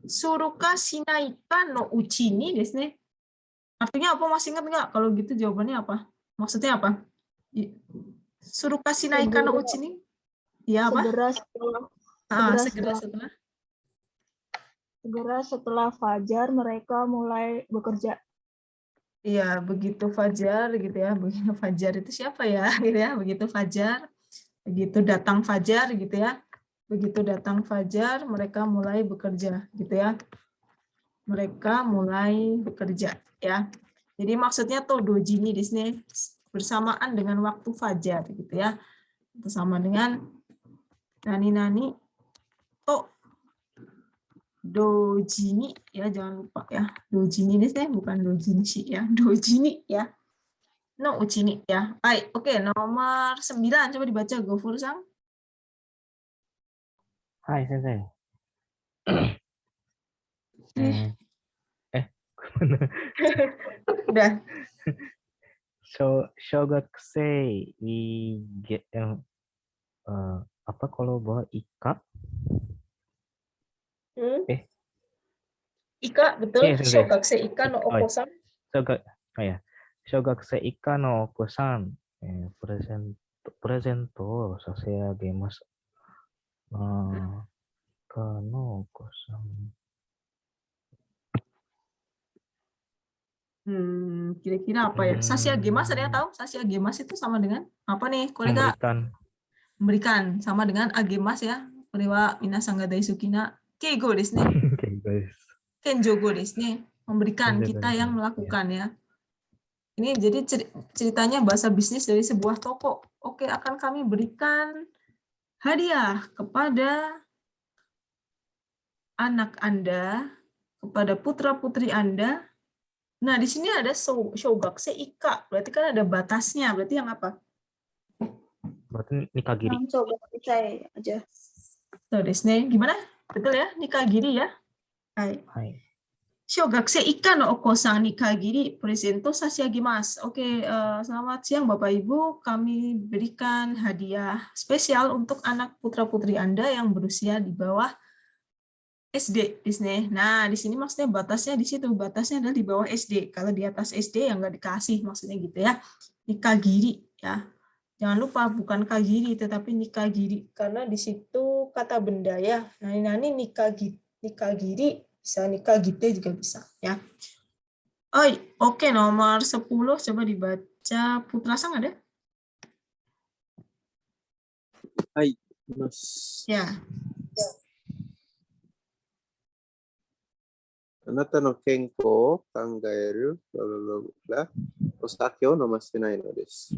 Suruka shinaika no uchi ni desu ne. Artinya apa? Masih ingat nggak? Kalau gitu jawabannya apa? Maksudnya apa? Suruka shinaika no uchi ni? Ya apa? Segera setelah fajar mereka mulai bekerja. Iya, begitu fajar gitu ya. Begitu fajar itu siapa ya? Gitu ya. Begitu fajar, begitu datang fajar gitu ya. Begitu datang fajar, mereka mulai bekerja gitu ya. Mereka mulai bekerja ya. Jadi maksudnya tuh dojini di sini bersamaan dengan waktu fajar gitu ya. Bersama dengan nani-nani to dojini ya, jangan lupa ya. Dojini ini bukan dojinshi ya, dojini ya. No uchini ya. Baik, oke, nomor 9 coba dibaca Gofur-san. Hai, Sensei. Udah. Shogakusei apa kalau bawa ika? Ika, betul. Iya, Sensei. Shogakusei ika no oko-san. Shogakusei ika no oko-san, presento sasagemasu. No oko-san. Kira-kira apa ya? Sashiagemas, ada yang tahu? Sashiagemas itu sama dengan apa nih? Kolega memberikan sama dengan agemas ya. Korewa minasan ga daisuki na keigo desu ne. Kenjogo desu ne. Memberikan, kita yang melakukan ya. Ini jadi ceritanya bahasa bisnis dari sebuah toko. Oke, akan kami berikan hadiah kepada anak Anda, kepada putra-putri Anda. Nah, di sini ada shogakusei ika. Berarti kan ada batasnya. Berarti yang apa? Berarti nikagiri. Shogakusei aja. Tuh, desu ne. Gimana? Betul ya? Nikagiri ya? Hai. Shogakusei ika no oko-san nikagiri presento sashiagimasu. Oke, selamat siang Bapak Ibu. Kami berikan hadiah spesial untuk anak putra-putri Anda yang berusia di bawah SD di sini. Nah, di sini maksudnya batasnya di situ. Batasnya adalah di bawah SD. Kalau di atas SD yang nggak dikasih maksudnya gitu ya. Nikagiri ya. Jangan lupa bukan kagiri tetapi nikagiri karena di situ kata benda ya. Nah, ini nikagiri bisa nikagite juga bisa ya. Oh, oke, nomor 10 coba dibaca Putra-san ada? Hai, Mas. Ya. あなたの健康を考えるお酒を飲ませないのです。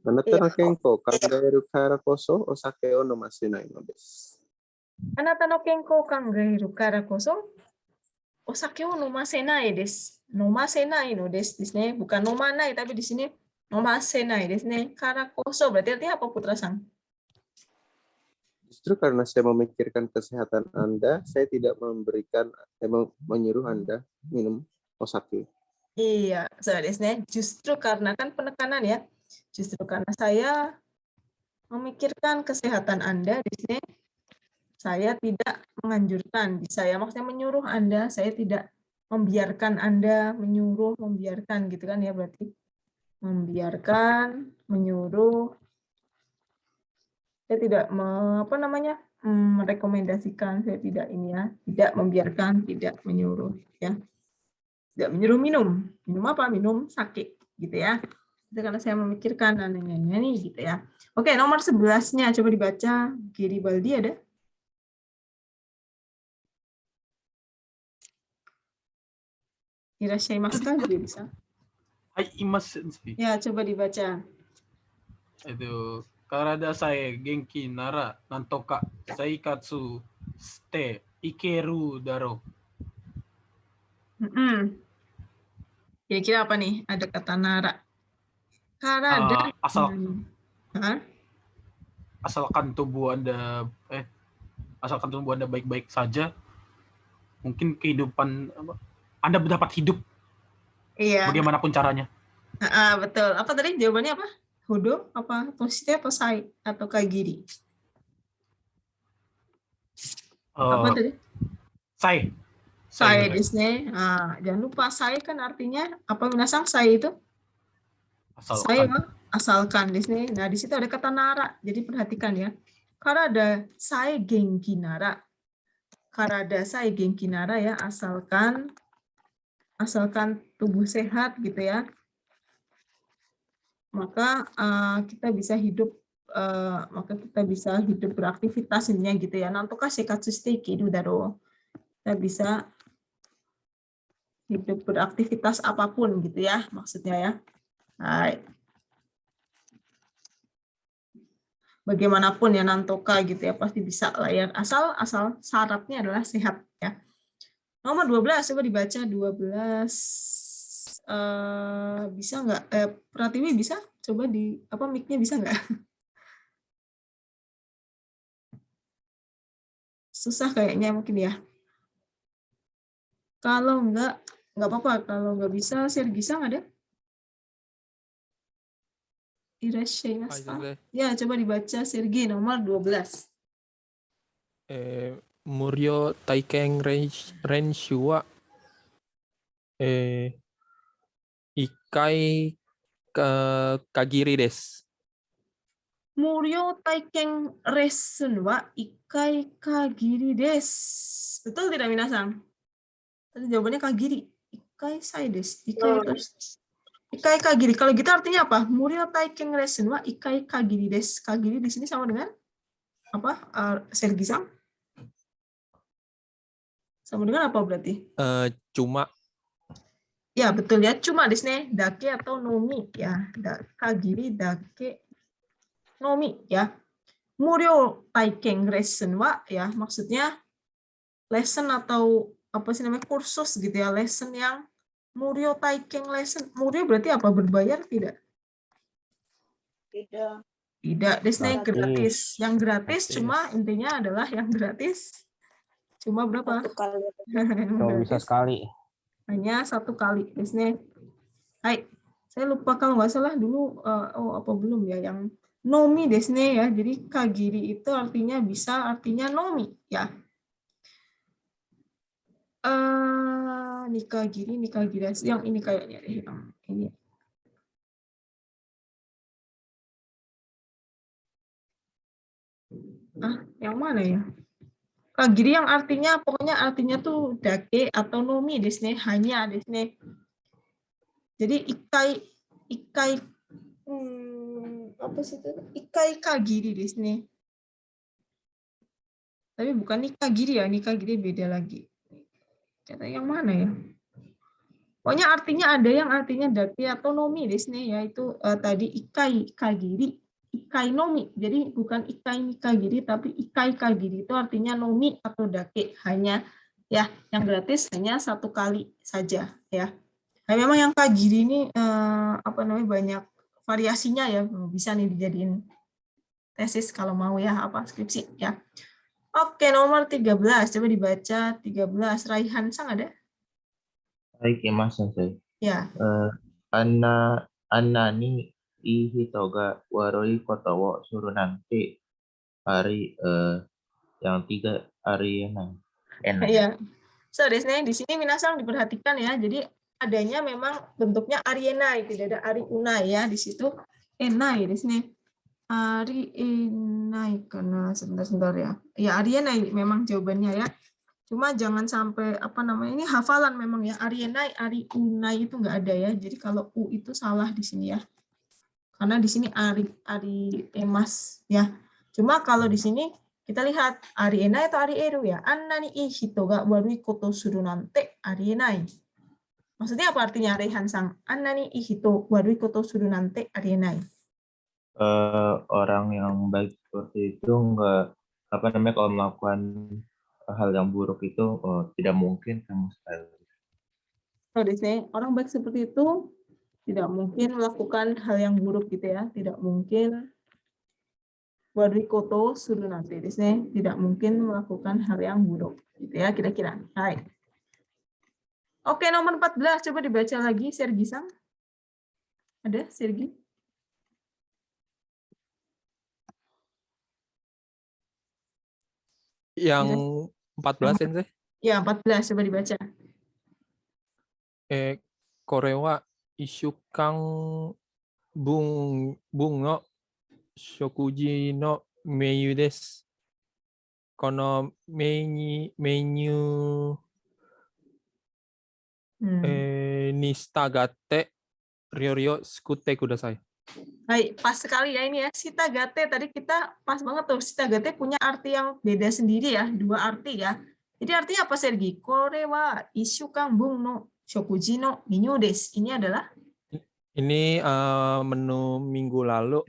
あなたの健康を考えるからこそお酒を飲ませないのです。あなたの健康を考えるからこそお酒を飲ませないです。飲ませないのですですね. Bukan nomanai tapi di sini nomasenaiですね. Kara koso berarti artinya apa Putra-san? Justru karena saya memikirkan kesehatan Anda, saya tidak menyuruh Anda minum. osake. Iya, so desu ne. Justru karena kan penekanan ya. Justru karena saya memikirkan kesehatan Anda desu ne. Saya tidak menganjurkan, saya maksudnya menyuruh Anda, saya tidak membiarkan Anda, menyuruh, membiarkan gitu kan ya berarti. Membiarkan, menyuruh. Saya tidak merekomendasikan, saya tidak ini ya, tidak membiarkan, tidak menyuruh ya. Tidak menyuruh minum. Minum apa? Minum sake gitu ya. Itu karena saya memikirkan anehnya nih gitu ya. Oke, nomor 11-nya coba dibaca. Garibaldi ada? Irashimasu ka juga bisa. Hai, imasu sensei. Ya, coba dibaca. Itu karada saya genki nara nantoka saikatsu shite ikeru daro. Kira-kira apa nih? Ada kata nara. Karada. Asalkan tubuh Anda baik-baik saja, mungkin kehidupan Anda dapat hidup. Iya. Bagaimanapun caranya. Betul. Apa tadi jawabannya apa? Hudo? Apa positif atau sai atau kagiri? Apa tadi? Sai. Sai desu ne. Jangan lupa sai kan artinya apa minasang sai itu? Sai asalkan desu ne. Nah, di situ ada kata nara. Jadi perhatikan ya. Karada sai genki nara. Karada sai genki nara ya, asalkan tubuh sehat gitu ya, maka kita bisa hidup beraktivitas intinya gitu ya. Nantoka seikatsu shite ikiru daro. Kita bisa hidup beraktivitas apapun gitu ya maksudnya ya. Hai. Bagaimanapun ya nantoka gitu ya pasti bisa lah ya. Asal syaratnya adalah sehat ya. Nomor 12 coba dibaca 12. Bisa nggak? Pratiwi bisa? Coba di mic-nya bisa nggak? Susah kayaknya mungkin ya. Kalau nggak apa-apa. Kalau nggak bisa, Sergisa nggak ada? Irashimasu. Ya, coba dibaca Sergi nomor 12. Muryo Taiken Renshu wa Ikai Kagiri desu. Muryo Taiken Resun wa Ikai Kagiri desu. Betul tidak minasang? Tadi jawabannya Kagiri. Ikai sai desu. Ikai Kagiri. Kalau gitu artinya apa? Muryo Taiken Resun wa Ikai Kagiri desu. Kagiri di sini sama dengan apa? Sergi-san? Sama dengan apa berarti? Cuma. Ya, betul ya. Cuma di sini dake atau nomi ya. Kagiri dake nomi ya. Muryo taiken lesson wa ya, maksudnya lesson atau apa sih namanya kursus gitu ya, lesson yang muryo taiken lesson. Muryo berarti apa? Berbayar tidak? Tidak. Tidak, desne gratis. Yang gratis cuma intinya adalah yang gratis cuma berapa? Satu kali. Cuma bisa sekali. Hanya satu kali. Desne. Hai, saya lupa kalau nggak salah dulu apa belum ya yang nomi desne ya. Jadi kagiri itu artinya nomi ya. Nikagiri yang ini kayaknya deh, yang ini. Yang mana ya? Kagiri yang artinya pokoknya artinya tuh dake atau nomi desne, hanya desne. Jadi ikai apa sih itu? Ikai kagiri desne. Tapi bukan nikagiri ya, nikagiri beda lagi. Kata yang mana ya? Pokoknya artinya ada yang artinya dake atau nomi desne, yaitu tadi ikai kagiri. Ikai nomi, jadi bukan ikai nikagiri tapi ikai kagiri itu artinya nomi atau dake, hanya ya yang gratis hanya satu kali saja ya. Nah, memang yang kagiri ini apa namanya banyak variasinya ya, bisa nih dijadiin tesis kalau mau ya, apa skripsi ya. Oke, nomor 13 coba dibaca 13. Raihan Sang ada? Ikimasu sensei. Ya. Anna ni ihito ga warui koto wo suru nanti hari yang 3 hari enai. Ya. So, di sini minasang diperhatikan ya. Jadi adanya memang bentuknya arienai, tidak ada ari unai ya di situ. Enai di sini. Ari enai karena sebentar ya. Ya arienai memang jawabannya ya. Cuma jangan sampai ini hafalan memang ya. Arienai, ari unai itu enggak ada ya. Jadi kalau u itu salah di sini ya. Karena di sini ari emas ya. Cuma kalau di sini kita lihat arienai atau ari eru ya. Annani ihito ga warui koto suru nante arienai. Maksudnya apa artinya Rehan-san? Annani ihito warui koto suru nante arienai. Orang yang baik seperti itu enggak kalau melakukan hal yang buruk itu tidak mungkin sama sekali. So, di sini orang baik seperti itu tidak mungkin melakukan hal yang buruk gitu ya. Tidak mungkin warui koto suru nante. Di sini tidak mungkin melakukan hal yang buruk gitu ya kira-kira. Hai. Oke, nomor 14 coba dibaca lagi Sergi-san. Ada Sergi? Yang 14 sensei. Ya, 14 coba dibaca. Korewa ishukan bung no shokuji no meiyu desu. Kono menu ni shitagatte ryo sukute kudasai. Baik, pas sekali ya ini ya. Shitagate tadi kita pas banget tuh. Shitagate punya arti yang beda sendiri ya, dua arti ya. Jadi artinya apa Sergi? Kore wa ishukan bung no shokuji no menu desu. Ini adalah menu minggu lalu.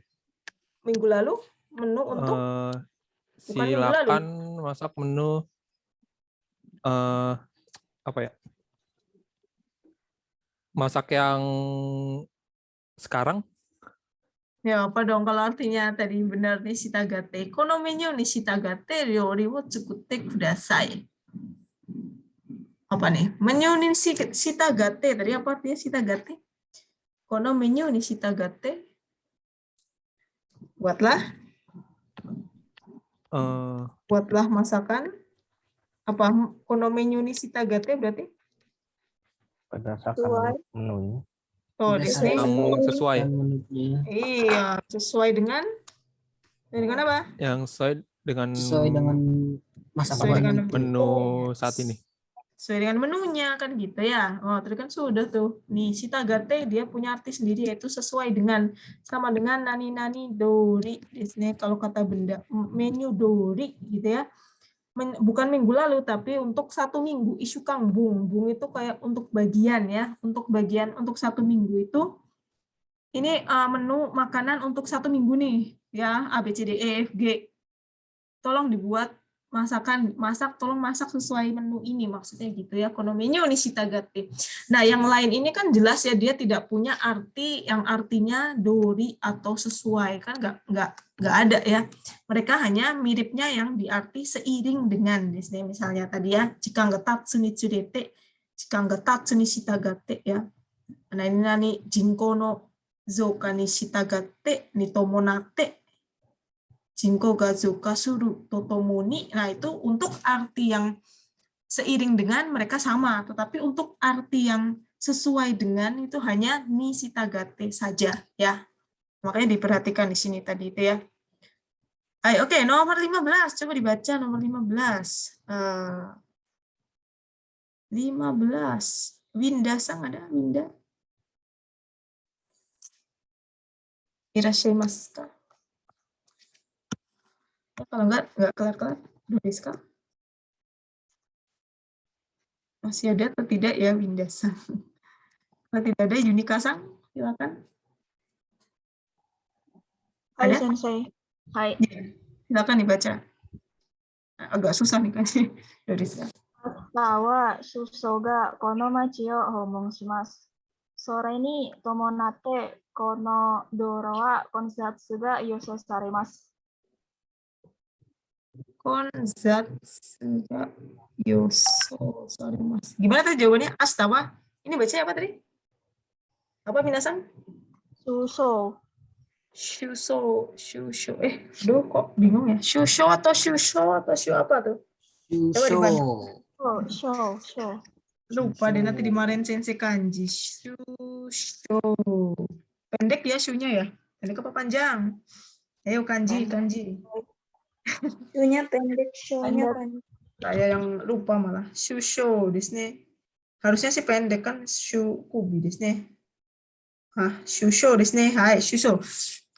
Minggu lalu menu untuk silakan masak menu apa ya? Masak yang sekarang. Ya, apa dong kalau artinya tadi benar nih shitagate. Kono menu ni shitagate ryori wo tsukute kudasai. Apa nih? Menu ni shitagate. Tadi apa artinya shitagate? Kono menu ni shitagate. Buatlah masakan. Apa kono menu ni shitagate berarti? Berdasarkan menunya. Oh, di sini sesuai. Iya, sesuai dengan apa? Yang sesuai dengan menu saat ini. Sesuai dengan menunya kan gitu ya. Oh, tadi kan sudah tuh. Nih, shitagate dia punya arti sendiri yaitu sesuai dengan, sama dengan nani-nani dori. Di sini kalau kata benda menu dori gitu ya. Bukan minggu lalu tapi untuk 1 minggu. Isu kang bung itu kayak untuk bagian ya, untuk satu minggu itu ini menu makanan untuk 1 minggu nih ya, A B C D E F G. Tolong dibuat tolong masak sesuai menu ini, maksudnya gitu ya. Kono menu ni shitagate. Nah, yang lain ini kan jelas ya dia tidak punya arti yang artinya dori atau sesuai kan nggak ada ya. Mereka hanya miripnya yang diarti seiring dengan. Di sini misalnya tadi ya, jika tatsu ni tsurete, jika tatsu ni shitagate ya. Nah, ini nani jinko no zouka ni shitagate ni tomonate. Jinko ga zouka suru totomoni. Nah, itu untuk arti yang seiring dengan mereka sama, tetapi untuk arti yang sesuai dengan itu hanya ni shitagate saja ya. Makanya diperhatikan di sini tadi itu ya. Ayo, oke, nomor 15 coba dibaca nomor 15. 15. Winda sang ada Winda? Irashimasu ka? Kalau enggak kelar-kelar. Rizka. Masih ada atau tidak ya Winda-san? Kalau tidak ada Yunika-san, silakan. Hai Ada? Sensei. Hai. Ya, silakan dibaca. Agak susah nih kan sih. Rizka. Tawa suso ga kono machi o homong shimasu. Sore ni tomonate kono doro wa konsatsu ga yoso saremasu. Konsatsu ga yoso saremasu. Gimana tadi jawabannya? Astawa? Ini bacanya apa tadi? Apa minasan? Shusho. Shusho, shusho. Duh kok bingung ya. Shusho atau shusho atau shu apa tuh? Coba dibantu. Shusho. Lupa deh nanti dimarahin sensei kanji. Shusho. Pendek ya shu-nya ya? Pendek apa panjang? Ayo kanji. Shu-nya pendek, shu-nya pendek. Saya yang lupa malah. Shusho desne. Harusnya sih pendek kan shu kubi desne. Shusho desne. Hai, shusho.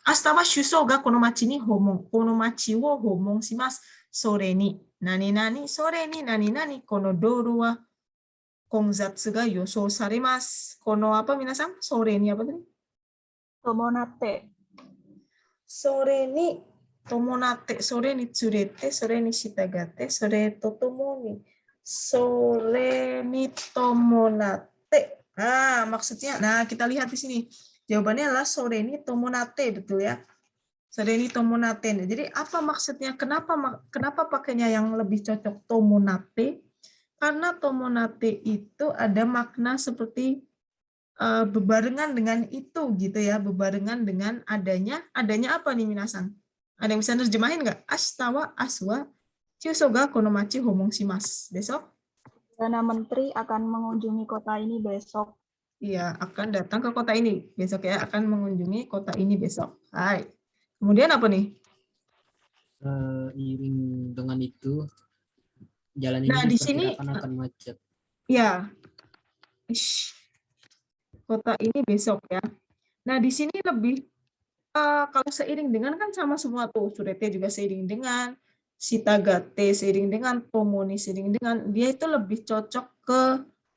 Asta wa shusho ga kono machi ni homon. Kono machi wo homon shimasu. Sore ni nani nani, sore ni nani nani. Kono doru wa konzatsu ga yosou saremasu. Kono apa minasan? Sore ni apa tadi? Tomonate. Sore ni tomonate, sore ni tsurete, sore ni shitagate, sore to tomo ni. Sore ni tomonate. Maksudnya, kita lihat di sini. Jawabannya adalah sore ni tomonate, betul ya? Sore ni tomonate. Jadi apa maksudnya? Kenapa pakainya yang lebih cocok tomonate? Karena tomonate itu ada makna seperti bebarengan dengan itu gitu ya, bebarengan dengan adanya apa nih minasan? Ada yang bisa nerjemahin nggak? Ashita wa aswa shusho ga konomachi homon shimasu. Besok? Perdana Menteri akan mengunjungi kota ini besok. Iya, akan datang ke kota ini besok ya, akan mengunjungi kota ini besok. Hai. Kemudian apa nih? Iring dengan itu jalan Nah, ini di sini akan macet. Ya. Kota ini besok ya. Nah, di sini lebih kalau seiring dengan kan sama semua tuh. Surete juga seiring dengan, Shitagate seiring dengan, Tomoni seiring dengan. Dia itu lebih cocok ke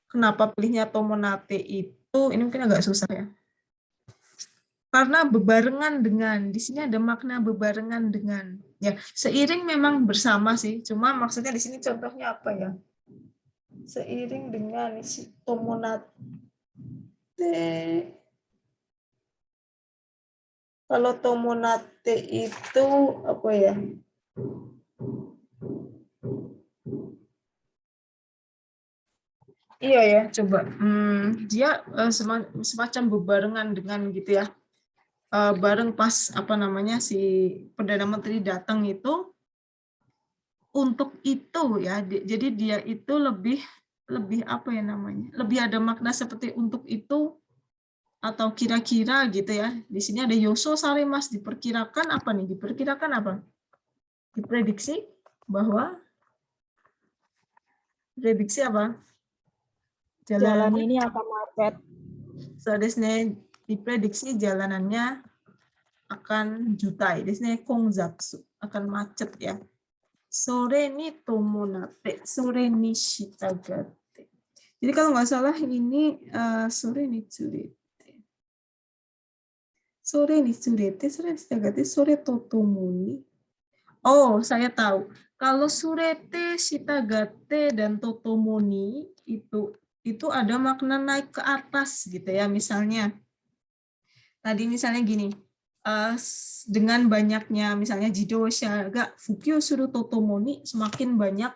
kenapa pilihnya Tomonate itu, ini mungkin agak susah ya. Karena bebarengan dengan, di sini ada makna bebarengan dengan. Ya, seiring memang bersama sih, cuma maksudnya di sini contohnya apa ya? Seiring dengan si Tomonate. Kalau tomonate itu apa ya? Iya ya, coba. Dia semacam bebarengan dengan gitu ya. Bareng pas apa namanya si Perdana Menteri datang itu untuk itu ya. Jadi dia itu lebih apa ya namanya? Lebih ada makna seperti untuk itu atau kira-kira gitu ya. Di sini ada yosou saremasu, diperkirakan apa nih? Diperkirakan apa? Diprediksi bahwa apa? Jalan ini akan macet. So, desne diprediksi jalanannya akan jutai. Desne konzatsu, akan macet ya. Sore ni tomonate, sore ni shitagate. Jadi kalau nggak salah ini sore ni tsurete. Sore ni tsurete, sore ni shitagate, sore to tomoni. Oh, saya tahu. Kalau surete, shitagate, dan totomoni itu ada makna naik ke atas gitu ya. Misalnya, tadi misalnya gini, dengan banyaknya misalnya jidosha ga fukyo suru totomoni, semakin banyak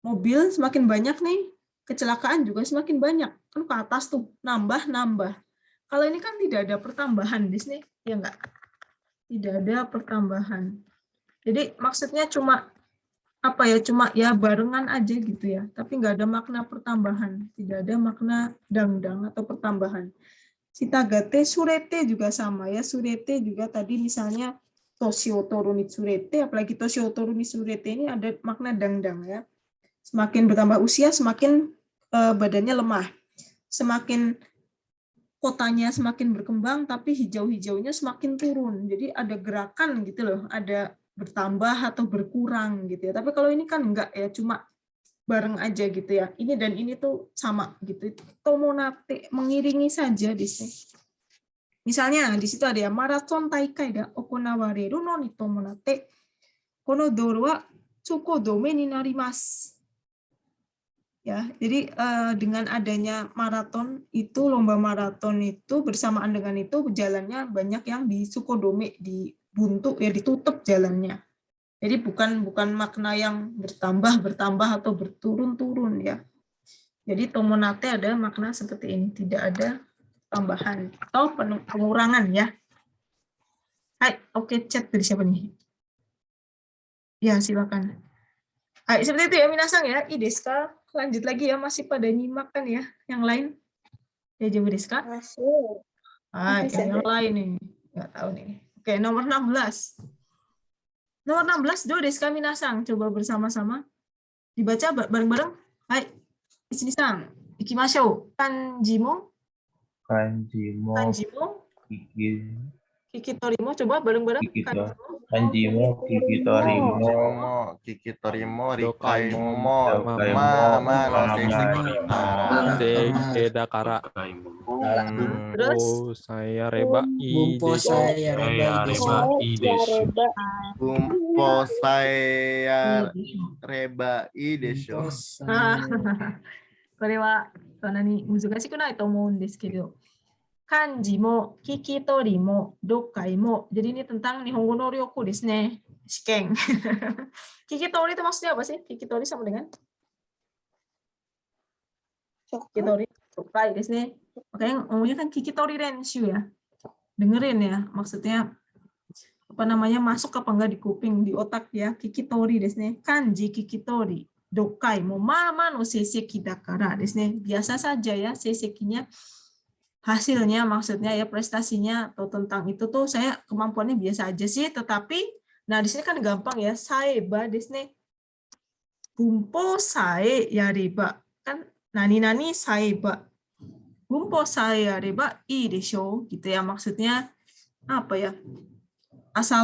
mobil, semakin banyak nih kecelakaan juga semakin banyak. Kan ke atas tuh, nambah. Kalau ini kan tidak ada pertambahan di sini, ya enggak? Tidak ada pertambahan. Jadi maksudnya cuma apa ya? Cuma ya barengan aja gitu ya. Tapi nggak ada makna pertambahan. Tidak ada makna dangdang atau pertambahan. Shitagate, surete juga sama ya. Surete juga tadi misalnya toshiotoru ni surete, apalagi toshiotoru ni surete ini ada makna dangdang ya. Semakin bertambah usia, semakin badannya lemah. Semakin kotanya semakin berkembang, tapi hijau-hijaunya semakin turun. Jadi ada gerakan gitu loh, ada bertambah atau berkurang gitu ya. Tapi kalau ini kan enggak ya, cuma bareng aja gitu ya. Ini dan ini tuh sama gitu. Tomonate mengiringi saja di sini. Misalnya di situ ada ya marathon taikai ga okonawareru no ni tomonate kono doru wa tsukodome ni narimasu. Ya, jadi dengan adanya maraton itu, lomba maraton itu bersamaan dengan itu jalannya banyak yang di tsukodome, dibuntu ya, ditutup jalannya. Jadi bukan makna yang bertambah atau berturun-turun ya. Jadi tomonate ada makna seperti ini, tidak ada tambahan atau pengurangan ya. Hai, oke, chat dari siapa nih? Ya, silakan. Hai, seperti itu ya Minasang ya. Ideska, lanjut lagi ya, masih pada nyimak kan ya yang lain? Ya, jawab Ideska. Masih. Hai, yang lain nih. Nggak tahu nih. Oke, nomor 16. Nomor 16, do Deska Minasang. Coba bersama-sama. Dibaca bareng-bareng. Hai, Ichini-san. Ikimashou. Kanjimo. Kanjimo. Kikitorimo. Coba bareng-bareng. Kanjimo, Kikitorimo, Kikitorimo, Dokaimo, Rikaimo, Mama no Sedakara. Terus saya reba Bumpo saya reba idesu. Bumpo saya reba idesho. これはそんなに難しくないと思うんですけど、漢字も聞き取りも読解も、jadi ini tentang Nihongo no Ryoku desu ne, Shiken. Kikitori itu maksudnya apa sih? Kikitori sama dengan? Kikitori, dokkai desu ne. Makanya ngomongnya kan Kikitori Renshu ya. Dengerin ya, maksudnya apa namanya, masuk apa enggak di kuping, di otak ya. Kikitori desu ne. Kanji kikitori. Dokkai mo mama no seiseki dakara desu ne. Biasa saja ya seisekinya, hasilnya maksudnya ya prestasinya atau tentang itu tuh saya kemampuannya biasa aja sih, tetapi nah di sini kan gampang ya, saeba desu ne. Bumpo sae yareba kan nani saeba. Bumpo sae yareba ii desho gitu ya, maksudnya apa ya? Asal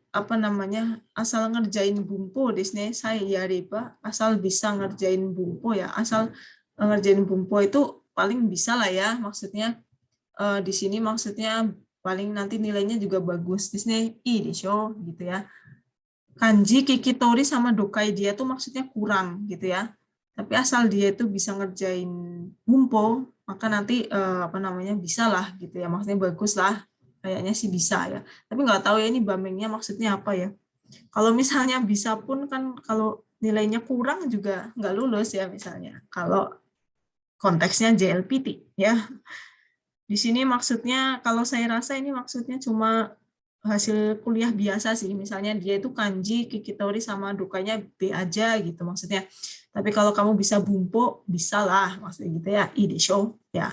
apa namanya, asal ngerjain bumpo desne saya yareba, asal bisa ngerjain bumpo ya, asal ngerjain bumpo itu paling bisa lah ya, maksudnya di sini maksudnya paling nanti nilainya juga bagus desne i desho gitu ya. Kanji kikitori sama dokai dia tuh maksudnya kurang gitu ya, tapi asal dia itu bisa ngerjain bumpo maka nanti apa namanya bisa lah gitu ya, maksudnya bagus lah. Kayaknya sih bisa ya, tapi nggak tahu ya ini bamengnya maksudnya apa ya. Kalau misalnya bisa pun kan kalau nilainya kurang juga nggak lulus ya misalnya. Kalau konteksnya JLPT ya. Di sini maksudnya kalau saya rasa ini maksudnya cuma hasil kuliah biasa sih. Misalnya dia itu kanji, kikitori sama dukanya B aja gitu maksudnya. Tapi kalau kamu bisa bumpo, bisa lah maksudnya gitu ya. Idesho ya.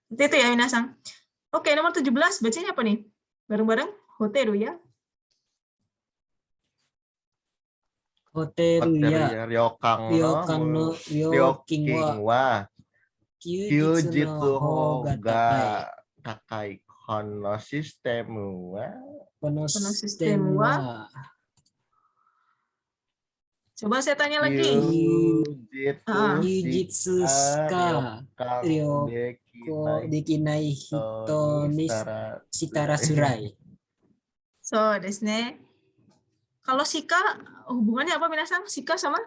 Itu ya Minasang. Oke, nomor 17, bacanya apa nih? Bareng-bareng, hoteru ya. Hoteru ya. Ryokan no ryoking wa kyujitsu ga takai kono sistemu wa. Coba saya tanya lagi. Kyujitsu ka ryoko dekinai hito ni shitara surai. So, desu ne. Kalau shika hubungannya apa Minasang? Shika sama?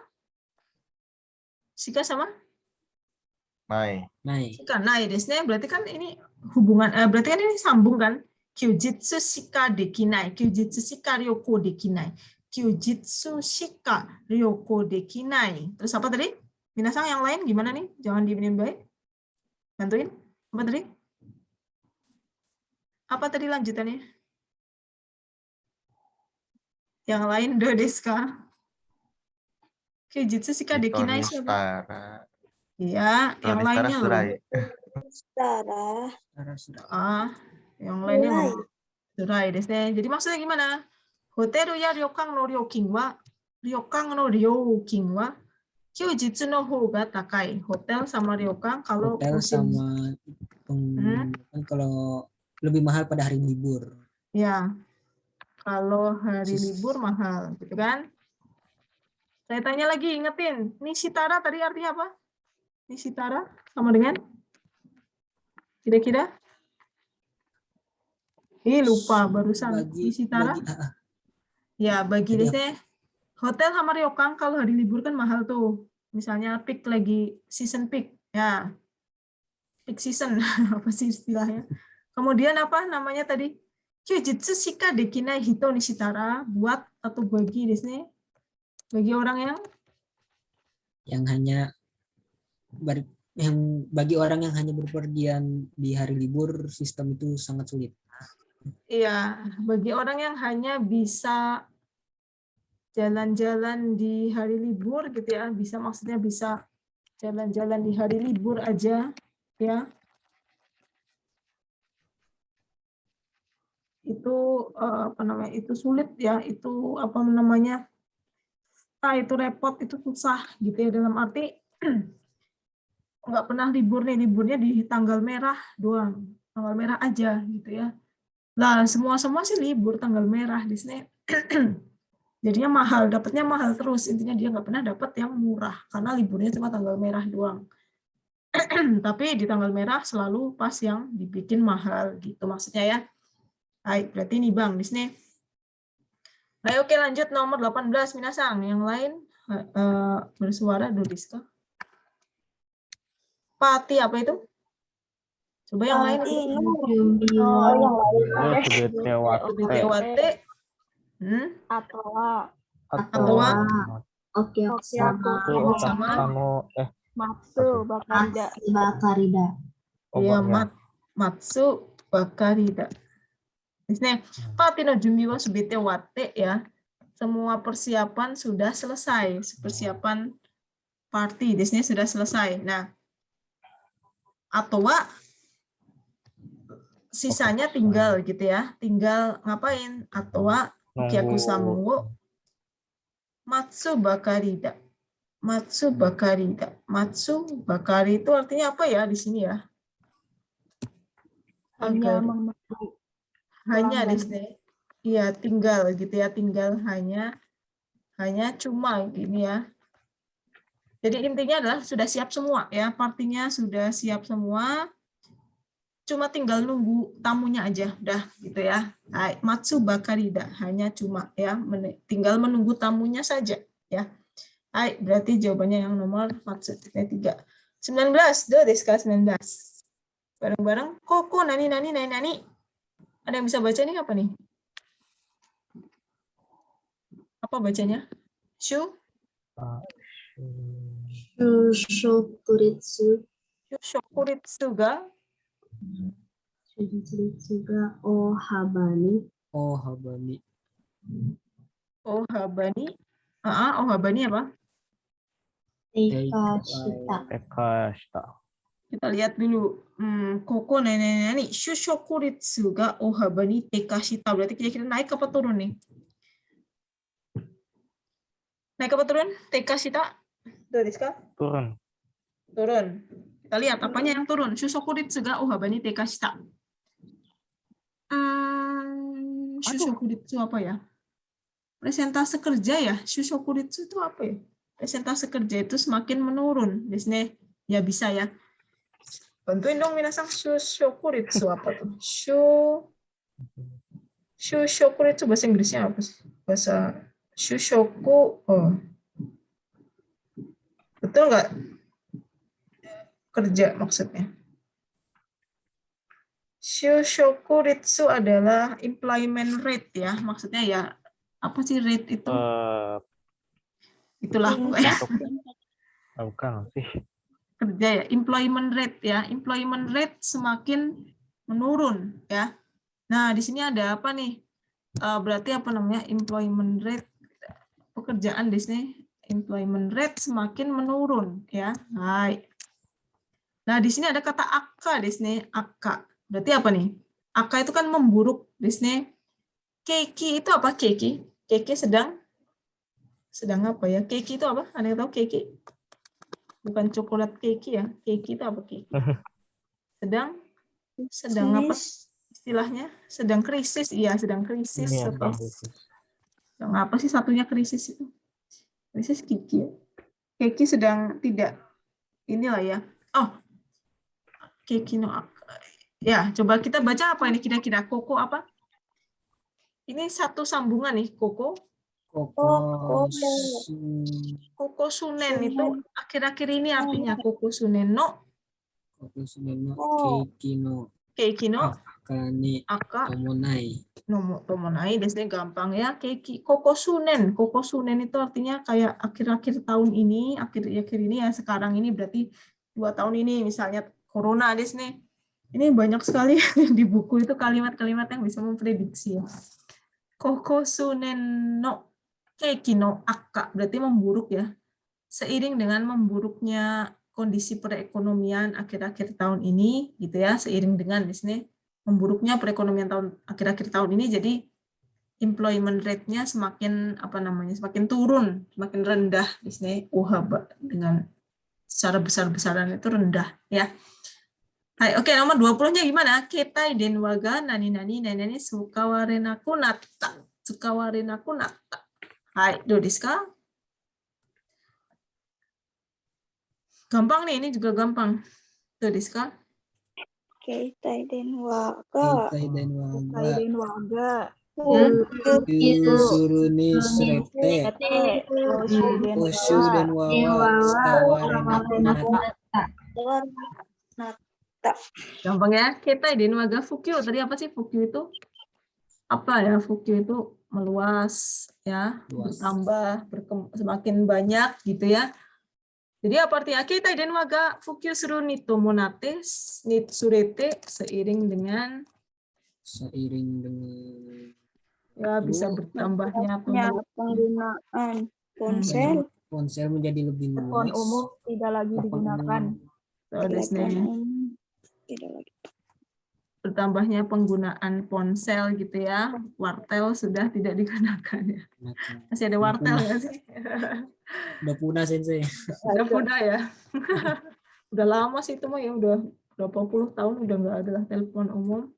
Shika sama? Nai. Shika nai desu ne. Berarti kan ini hubungan, berarti kan ini sambung kan? Kyujitsu shika dekinai, kyujitsu shika ryoko dekinai. Kyujitsu shika ryoko dekinai. Terus apa tadi? Minasang yang lain gimana nih? Jangan diemin baik. Bantuin. Apa tadi? Apa tadi lanjutannya? Yang lain do desu ka? Kyujitsu shika dekinai siapa? Iya, yang lainnya loh. Yang lainnya surai desu ne. Jadi maksudnya gimana? Hotel ya ryokan no ryokin wa kyujitsu no hou ga takai. Hotel sama ryokan kalau kalau lebih mahal pada hari libur. Ya. Kalau hari libur mahal, gitu kan? Saya tanya lagi, ingetin. Nishitara tadi artinya apa? Nishitara sama dengan? Kira-kira? Lupa barusan. Nishitara? Ya, bagi deh. Hotel sama ryokan kalau hari libur kan mahal tuh. Misalnya peak lagi, season peak. Ya, peak season. Apa sih istilahnya? Kemudian apa namanya tadi? Kyujitsu shika dekinai hito ni shitara. Buat atau bagi desu ne. Bagi orang yang hanya yang bagi orang yang hanya berpergian di hari libur, sistem itu sangat sulit. Iya, bagi orang yang hanya bisa jalan-jalan di hari libur gitu ya, maksudnya bisa jalan-jalan di hari libur aja ya. Itu itu sulit ya, itu itu repot, itu susah gitu ya, dalam arti nggak pernah libur nih, liburnya di tanggal merah doang, tanggal merah aja gitu ya. Nah, semua sih libur tanggal merah di sini. Jadinya mahal, dapatnya mahal terus. Intinya dia nggak pernah dapat yang murah karena liburnya cuma tanggal merah doang. Tapi di tanggal merah selalu pas yang dibikin mahal gitu maksudnya ya. Baik, berarti ini Bang di sini. Baik, oke, lanjut nomor 18 minasang. Yang lain bersuara dulu Diska. Pati apa itu? Coba yang lain. Subete. Atau Oke, sama Matsu Bakarida. Iya, Matsu Bakarida. Di sini Pati no junbi wa subete wate ya. Semua persiapan sudah selesai. Persiapan party di sini sudah selesai. Nah, atau sisanya tinggal gitu ya. Tinggal ngapain? Atau Kyakusamu Matsu Bakarida. Matsu Bakarida. Matsu Bakari itu artinya apa ya di sini ya? Hanya di sini. Iya, tinggal gitu ya, tinggal hanya cuma gini ya. Jadi intinya adalah sudah siap semua ya, partinya sudah siap semua. Cuma tinggal nunggu tamunya aja, udah gitu ya. Matsu Bakarida, hanya cuma ya, tinggal menunggu tamunya saja ya. Berarti jawabannya yang nomor 3. 19, do desu ka 19. Bareng-bareng, koko nani. Ada yang bisa baca nih apa nih? Apa bacanya? Shushokuritsu ga Ohabani. Ohabani apa? Tekashita. Kita lihat dulu. Koko nani. Shushokuritsu ga ohabani tekashita. Berarti kira-kira naik apa turun nih? Naik apa turun? Tekashita? Turun. Turun. Kita lihat apanya yang turun. Shushokuritsu ga ohabani tekashita. Shushokuritsu apa ya? Presentase kerja ya. Shushokuritsu itu apa ya? Presentase kerja itu semakin menurun. Di sini ya bisa ya. Bantuin dong minasang, shushokuritsu apa tuh? Shushokuritsu bahasa Inggrisnya apa sih? Bahasa shushoku. Betul nggak? Kerja maksudnya. Shushokuritsu adalah employment rate ya. Maksudnya ya, apa sih rate itu? Itulah pokoknya. Bukan sih. Kerja ya, employment rate ya. Employment rate semakin menurun ya. Nah, di sini ada apa nih? Berarti apa namanya? Employment rate, pekerjaan di sini employment rate semakin menurun ya. Hai. Nah, di sini ada kata aka di sini, aka. Berarti apa nih? Aka itu kan memburuk di sini. Keiki itu apa keiki? Keiki sedang apa ya? Keiki itu apa? Ada yang tahu keiki? Bukan coklat keiki ya. Keiki itu apa keiki? Sedang apa istilahnya? Sedang krisis. Iya, sedang krisis. Atau sedang apa sih satunya krisis itu? Krisis Kiki ya. Kiki sedang tidak inilah ya. Oh, Kiki no. Ya, coba kita baca apa ini kira-kira. Koko apa? Ini satu sambungan nih, koko. Koko sunen itu akhir-akhir ini artinya koko sunen no. Keiki no. Aka tomonai desnya gampang ya. Keiki koko sunen itu artinya kayak akhir-akhir tahun ini, akhir-akhir ini ya, sekarang ini berarti 2 tahun ini, misalnya corona des nih. Ini banyak sekali di buku itu kalimat-kalimat yang bisa memprediksi ya. Kokosunen no keiki no akka, berarti memburuk ya. Seiring dengan memburuknya kondisi perekonomian akhir-akhir tahun ini, gitu ya, seiring dengan di sini memburuknya perekonomian tahun akhir-akhir tahun ini, jadi employment rate-nya semakin semakin turun, semakin rendah di sini dengan secara besar-besaran itu rendah ya. Hai, oke, nomor 20-nya gimana? Ketai den waga nani sukawarenaku natta. Sukawarenaku natta. Hai, do desu ka? Gampang nih, ini juga gampang. Do desu ka? Keitai den waga. Keitai den waga. Suru ni srete. Oshu den wawa. Sukawarenaku natta. Gampang ya. Ketai den waga fukyu. Tadi apa sih fukyu itu? Apa ya? Fukyu itu meluas ya, bertambah, semakin banyak gitu ya. Jadi apa artinya? Ketai den waga fukyu suru ni tomonate nitsurete, seiring dengan ya bisa bertambahnya penggunaan ponsel. Ponsel menjadi lebih luas. Telepon umum tidak lagi digunakan. Tidak lagi. Bertambahnya penggunaan ponsel gitu ya. Wartel sudah tidak digunakan ya. Masih ada wartel nggak sih? Udah punah sensei. Udah punah ya. Udah lama sih itu mah ya, udah berapa puluh tahun udah nggak ada lah telepon umum.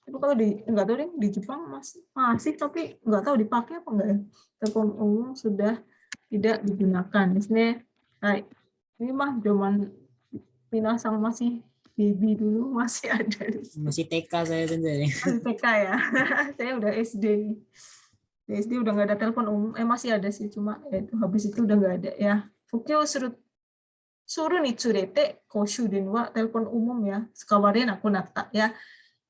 Tapi kalau nggak tahu deh di Jepang masih tapi nggak tahu dipakai apa enggak ya. Telepon umum sudah tidak digunakan. Di sini, ini mah zaman Minasang masih baby dulu masih ada. Masih TK saya sendiri. Masih TK ya. Saya udah SD. Di SD udah nggak ada telepon umum. Masih ada sih, cuma itu habis itu udah nggak ada ya. Fukyo suru ni tsurete koshu denwa, telepon umum ya. Sukawaren aku nata ya.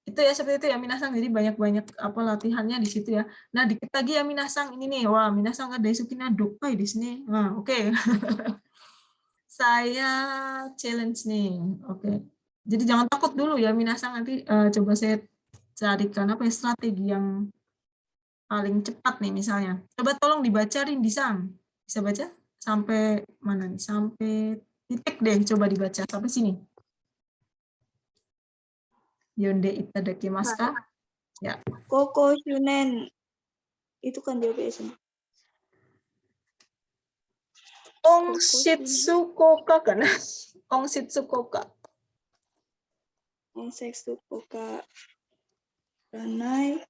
Itu ya seperti itu ya Minasang. Jadi banyak-banyak latihannya di situ ya. Nah, dikit lagi ya Minasang ini nih. Wah, Minasang ada isukina dokai di sini. Nah, oke. Saya challenge nih. Oke. Jadi jangan takut dulu ya Minasang, nanti coba saya carikan strategi yang paling cepat nih misalnya. Coba tolong dibaca Rindisang. Bisa baca? Sampai mana nih? Sampai titik deh, coba dibaca sampai sini. Yonde itadakimasu ka? Ya. Koko shunen. Itu kan dia biasanya. Ongshitsukoka kan? Ongshitsukoka. Ongshitsukoka. Ranai.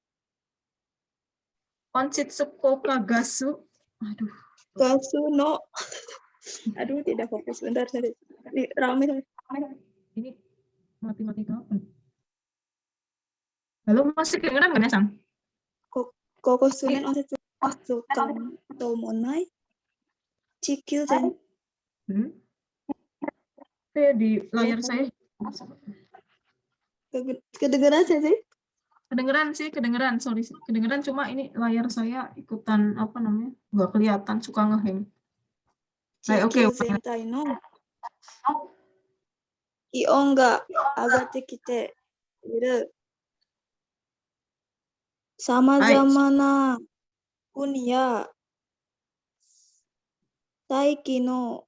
Ongshitsukoka gasu. Aduh. Gasu no. Aduh, tidak fokus. Bentar, sorry. Rame. Ini mati-mati kapan? Halo, masih kedengeran nggak, Sang? Koko sunen ongshitsukoka tomonai. Cikil dan Saya di layar saya. Kedengeran sih? Kedengeran. Sorry, kedengeran, cuma ini layar saya ikutan nggak kelihatan, suka nge-hang. Oke. Zentai no ion ga agatte kite iru. Sama-sama na kuni ya Saiki no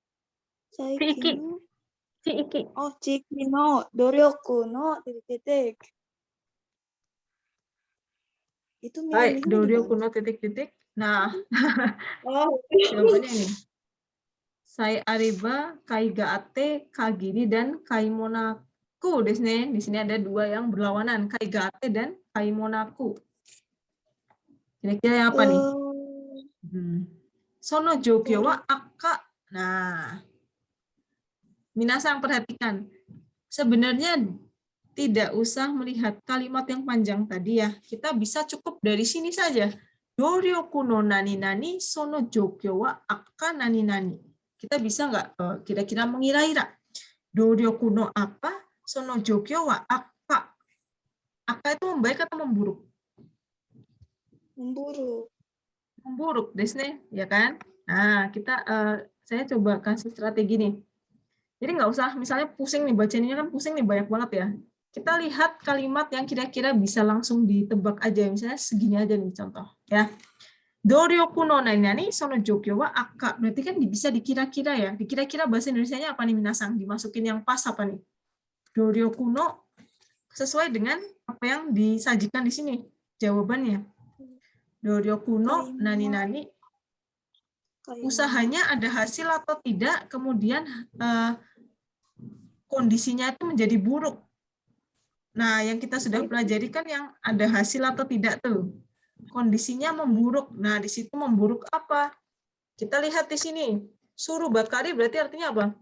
doryoku no titik-titik. Itu doryoku no titik-titik. Nah, jawabannya ini. Sai ariba, kaiga ate, kagiri, dan kaimonaku. Di sini ada dua yang berlawanan, kaiga ate dan kaimonaku. Kira-kira yang apa nih? Sono jogyo wa akka. Nah, Minasang perhatikan. Sebenarnya tidak usah melihat kalimat yang panjang tadi ya. Kita bisa cukup dari sini saja. Doryoku no nani-nani, sono jogyo wa akka nani-nani. Kita bisa nggak kira-kira mengira-ira? Doryoku no apa, sono jogyo wa akka. Akka itu membaik atau memburuk? Memburuk, desne, ya kan? Nah, saya coba kasih strategi nih. Jadi nggak usah misalnya pusing nih bacanya kan pusing nih banyak banget ya. Kita lihat kalimat yang kira-kira bisa langsung ditebak aja, misalnya segini aja nih contoh ya. Doryoku no nani sono jokyo wa akka. Berarti kan bisa dikira-kira ya. Dikira-kira bahasa Indonesianya apa nih minasang? Dimasukin yang pas apa nih? Doryoku no sesuai dengan apa yang disajikan di sini. Jawabannya. Doryoku no nani usahanya ada hasil atau tidak, kemudian kondisinya itu menjadi buruk. Nah, yang kita sudah pelajari kan yang ada hasil atau tidak tuh. Kondisinya memburuk. Nah, di situ memburuk apa? Kita lihat di sini. Suruh bakari berarti artinya apa?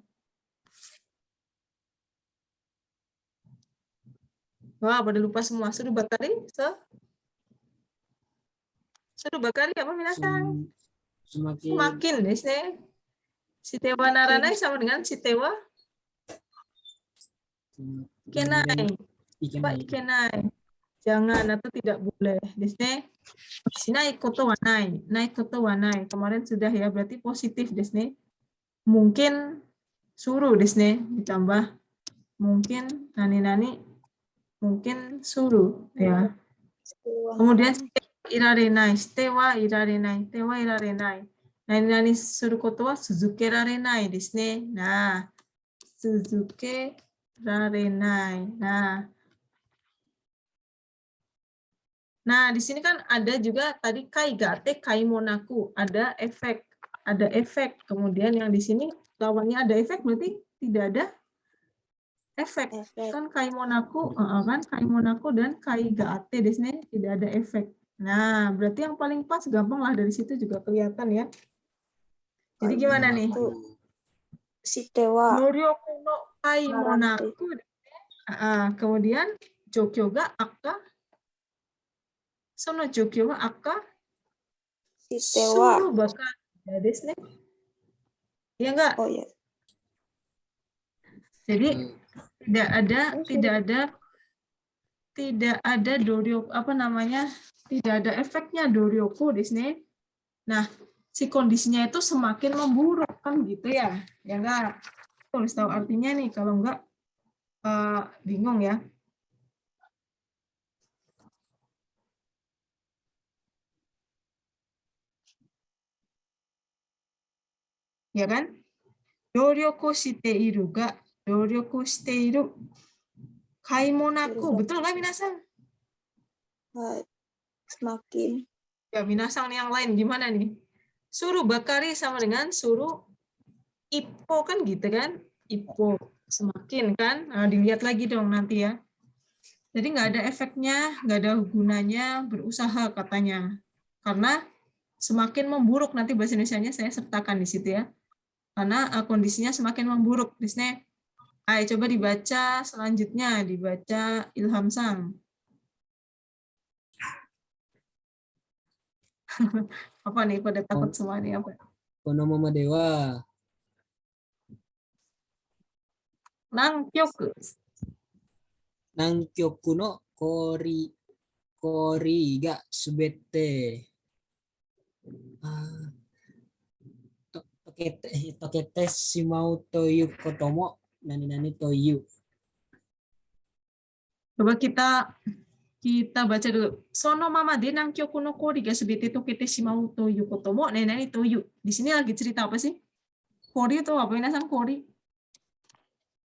Wah, pada lupa semua. Suruh bakari? Suruh bakari apa minasang? Semakin, desne. Sitewa naranai sama dengan sitewa ikenai. Pak ikenai. Jangan atau tidak boleh. Desne. Sinai koto wanai. Naik koto wanai. Kemarin sudah ya, berarti positif desne. Mungkin suruh desne ditambah mungkin nani mungkin suruh ya. Kemudian irarenai. Tewa irarenai. Tewa irarenai. Nani suruh koto wa suzukerarenai desne. Nah, suzukerarenai. Nah, di sini kan ada juga tadi kaigate kaimonaku, ada efek. Kemudian yang di sini lawannya ada efek berarti tidak ada efek. Kan kaimonaku, dan kaigate di sini tidak ada efek. Nah, berarti yang paling pas gampang lah dari situ juga kelihatan ya. Jadi gimana nih? Sitewa. Noryoku no kaimonaku. Kemudian jokyo ga akka. Sono jokyo wa akka suruh bakal ya desne. Iya enggak? Oh ya. Jadi tidak ada doryo tidak ada efeknya doryoku desne. Nah, si kondisinya itu semakin memburuk kan gitu ya. Ya enggak? Tulis tahu artinya nih, kalau enggak bingung ya. Ya kan? Doryoku shite iru ga doryoku shite iru kaimonaku. Betul nggak minasang? Semakin. Ya, minasang yang lain gimana nih? Suruh bakari sama dengan suruh ippo kan gitu kan? Ippo semakin kan? Nah, dilihat lagi dong nanti ya. Jadi nggak ada efeknya, nggak ada gunanya berusaha katanya. Karena semakin memburuk, nanti bahasa Indonesianya saya sertakan di situ ya. Karena kondisinya semakin memburuk. Disini, ayo coba dibaca selanjutnya, dibaca Ilham Sang. Apa nih, pada takut semua nih apa? Kono mama dewa. Nangkyoku. Nangkyoku no kori ga subete. Tokete shimau toyu kotomo nani toyu. Coba kita baca dulu. Sono mama de nangkyoku no kori ga subete tokete shimau toyu kotomo nani toyu. Di sini lagi cerita apa sih? Kori itu apa minasang kori?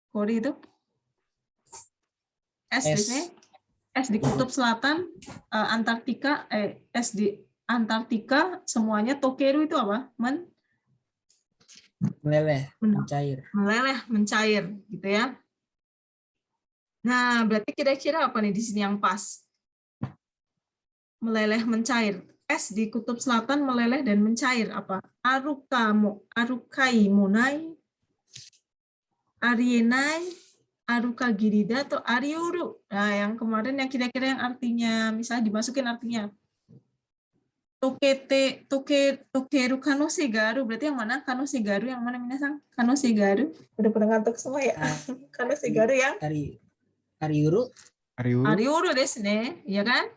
Kori itu es di sini. Es di kutub selatan, Antartika, es di Antartika semuanya. Tokeru itu apa? Meleleh, mencair. Meleleh, mencair, gitu ya. Nah, berarti kira-kira apa nih di sini yang pas? Meleleh, mencair. Es di kutub selatan meleleh dan mencair apa? Arukai monai, arienai, aruka girida atau ariuru. Nah, yang kemarin yang kira-kira yang artinya misalnya dimasukin artinya tokeru kanose garu, berarti yang mana? Kanose garu yang mana minasang? Kanose garu. Udah pernah ngantuk semua ya? Kanose garu yang ariuru. Ariuru desu ne, ya kan?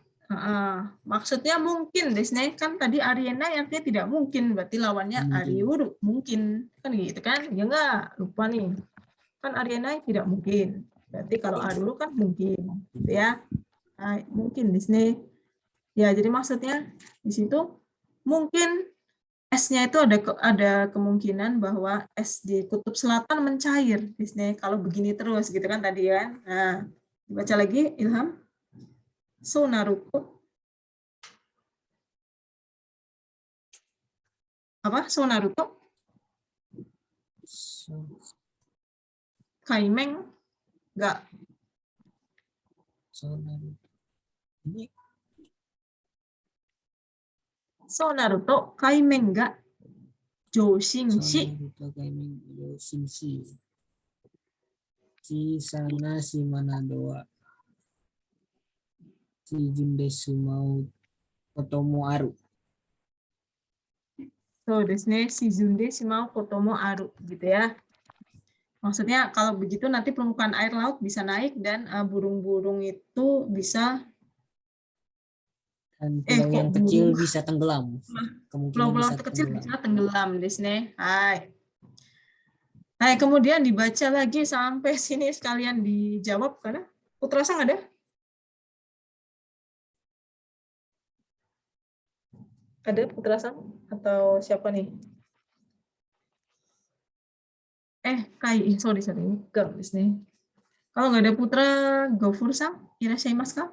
Maksudnya mungkin desu ne, kan tadi ariena artinya tidak mungkin, berarti lawannya ariuru, mungkin. Kan gitu kan? Ya enggak? Lupa nih. kan Arianai tidak mungkin. Berarti kalau A dulu kan mungkin, gitu ya. Nah, mungkin di sini. Ya, jadi maksudnya di situ mungkin esnya itu ada kemungkinan bahwa es di kutub selatan mencair di sini kalau begini terus gitu kan tadi ya. Nah, baca lagi Ilham. So naruto. Apa? So naruto? Kaimeng enggak. Ini So naruto kaimeng enggak. Joshinshi. Sana si Manadoa. Si Jundesu mau Kotomo Aru. So, desne si Junde si mau Kotomo Aru gitu ya. Maksudnya kalau begitu nanti permukaan air laut bisa naik dan burung-burung itu bisa Dan pulau yang kecil bisa tenggelam. Pulau-pulau kecil bisa tenggelam desne. Hai. Nah, kemudian dibaca lagi sampai sini sekalian dijawab karena Putra Sang ada? Ada Putra Sang atau siapa nih? Sorry, enggak di sini. Kalau nggak ada Putra, Gofur Sang, irashaimasuka?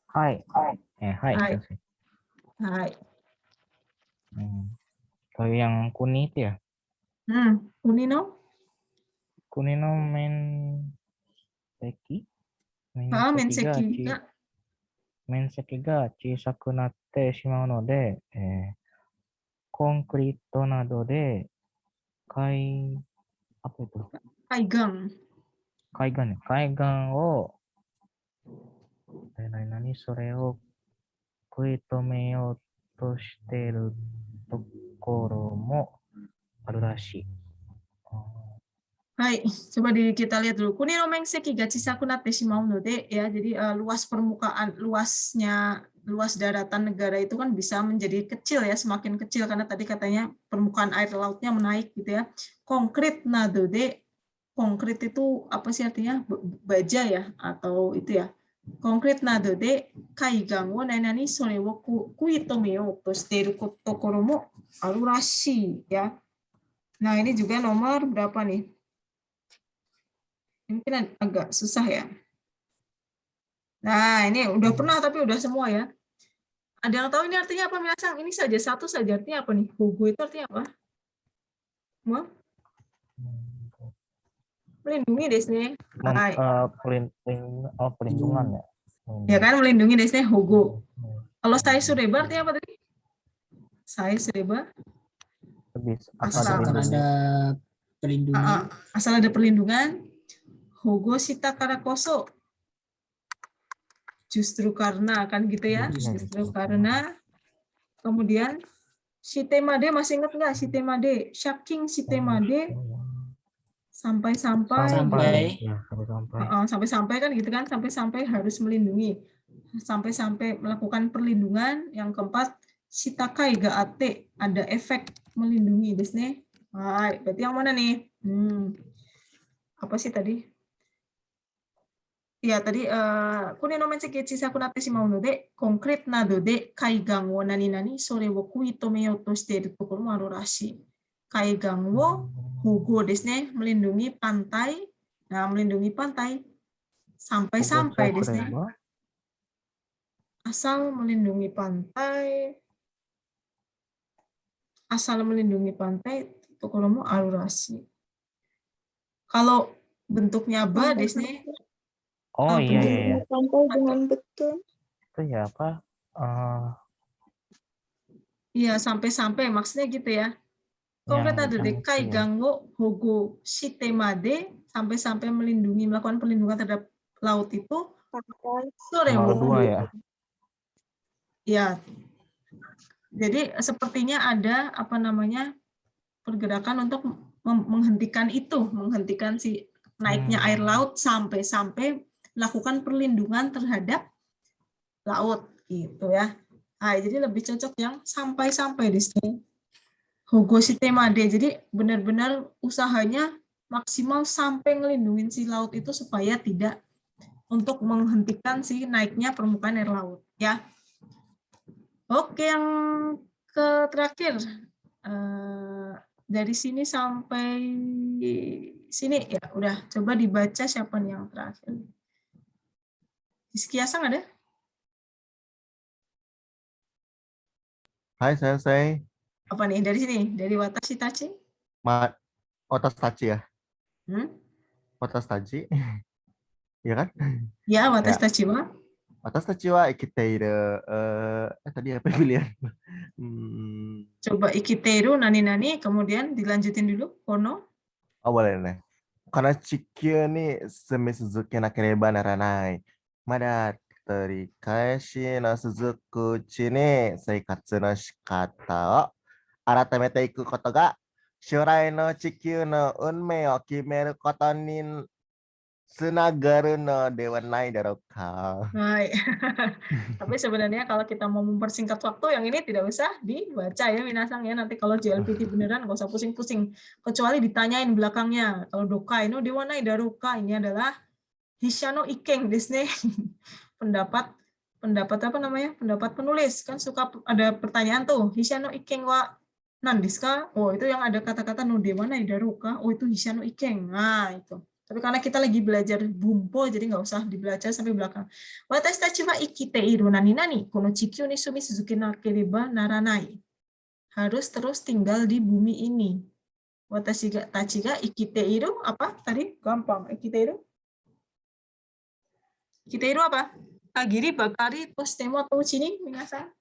Hai. Hai. Hai. Kalau yang kuni itu ya? Kuni no? Kuni no menseki? Menseki ga. Menseki ga chisaku natte shimau node, konkrito nado de apa itu? Kaigan o sore o kuitomeyou to shiteru tokoro mo aru rashi. Hai, coba kita lihat dulu. Kuni no menseki ga chisaku natte shimau node ya. Jadi luas permukaan, luas daratan negara itu kan bisa menjadi kecil ya, semakin kecil karena tadi katanya permukaan air lautnya menaik gitu ya. Konkret nado de, konkret itu apa sih artinya? Baja ya atau itu ya. Konkret nado de kaigan wo nani sore wo kuitomeyou to shiteru tokoro mo aru rashi ya. Nah, ini juga nomor berapa nih? Mungkin agak susah ya. Nah, ini udah pernah tapi udah semua ya. Ada yang tahu ini artinya apa, Minasang? Ini saja satu saja artinya apa nih? Hugo itu artinya apa? Semua? Melindungi desne. Perlindungan ya. Ya kan, melindungi desne Hugo. Kalau saya sureba artinya apa tadi? Saya sureba. Asalkan ada perlindungan. Asal ada perlindungan. Hugo shita kara koso. Justru karena kan gitu ya. Justru karena. Kemudian shitemade masih ingat nggak shitemade? Shaking shitemade sampai-sampai kan gitu kan, sampai-sampai harus melindungi. Sampai-sampai melakukan perlindungan. Yang keempat shitakai ga ate, ada efek melindungi desne. Hai, berarti yang mana nih? Apa sih tadi? Ya, tadi kuni no menseki chisaku natte shimau node konkret nado de kaigan wo nani sore wo kuitomeyou to shiteru tokoro mo aru rashi. Kaigan wo hugo desne, melindungi pantai. Nah, melindungi pantai sampai-sampai desne. Asal melindungi pantai tokoro mo aru rashi. Kalau bentuknya ba desne. Oh iya. Pantai dengan betul. Itu ya apa? Iya, sampai-sampai maksudnya gitu ya. Konkret ada de kaigan wo hugo shitemade, sampai-sampai melindungi, melakukan perlindungan terhadap laut itu. Sore wo. Nomor 2 ya. Ya. Jadi sepertinya ada apa namanya? Pergerakan untuk menghentikan si naiknya air laut sampai-sampai lakukan perlindungan terhadap laut gitu ya. Nah, jadi lebih cocok yang sampai-sampai di sini. Hugo shitemade. Jadi benar-benar usahanya maksimal sampai ngelindungin si laut itu supaya tidak untuk menghentikan si naiknya permukaan air laut ya. Oke, yang terakhir dari sini sampai sini ya udah, coba dibaca siapa nih yang terakhir. Rizky-san ada? Hai Sensei. Apa nih dari sini? Dari Watashi Tachi? Watashi Tachi ya? Watashi Tachi? Iya kan? Ya, Watashi Tachi wa? Watashi Tachi wa ikiteiru. Tadi apa pilihan? Coba ikiteiru nani-nani, kemudian dilanjutin dulu. Kono? Oh boleh nih. Karena Chikyu ni semi Suzuki nakereba naranai. Mada terikaeshi no suzuku uchi ni seikatsu no shikata o aratamete iku koto ga shurai no Chikyu no unmei o kimeru koto ni tsunagaru no dewa nai daro ka. Baik. Tapi sebenarnya kalau kita mau mempersingkat waktu, yang ini tidak usah dibaca ya minasang ya. Nanti kalau JLPT beneran nggak usah pusing-pusing. Kecuali ditanyain belakangnya. Kalau dokai no dewa nai daro ka, ini adalah Hishano Ikeng desne. Pendapat apa namanya? Pendapat penulis. Kan suka ada pertanyaan tuh, Hishano Ikeng wa nandesu ka? Oh, itu yang ada kata-kata no dewa nai daro ka. Oh, itu Hishano Ikeng. Nah, itu. Tapi karena kita lagi belajar bumpo, jadi nggak usah dibaca sampai belakang. Watashi tachi wa ikiteiru nani-nani, kono chikyu ni sumi suzuki nakereba naranai. Harus terus tinggal di bumi ini. Watashi tachi ga ikiteiru, apa tadi? Gampang. Ikiteiru? Ikiteiru apa? Kagiri, bakari, tostemo, atau uchi ni, minasan?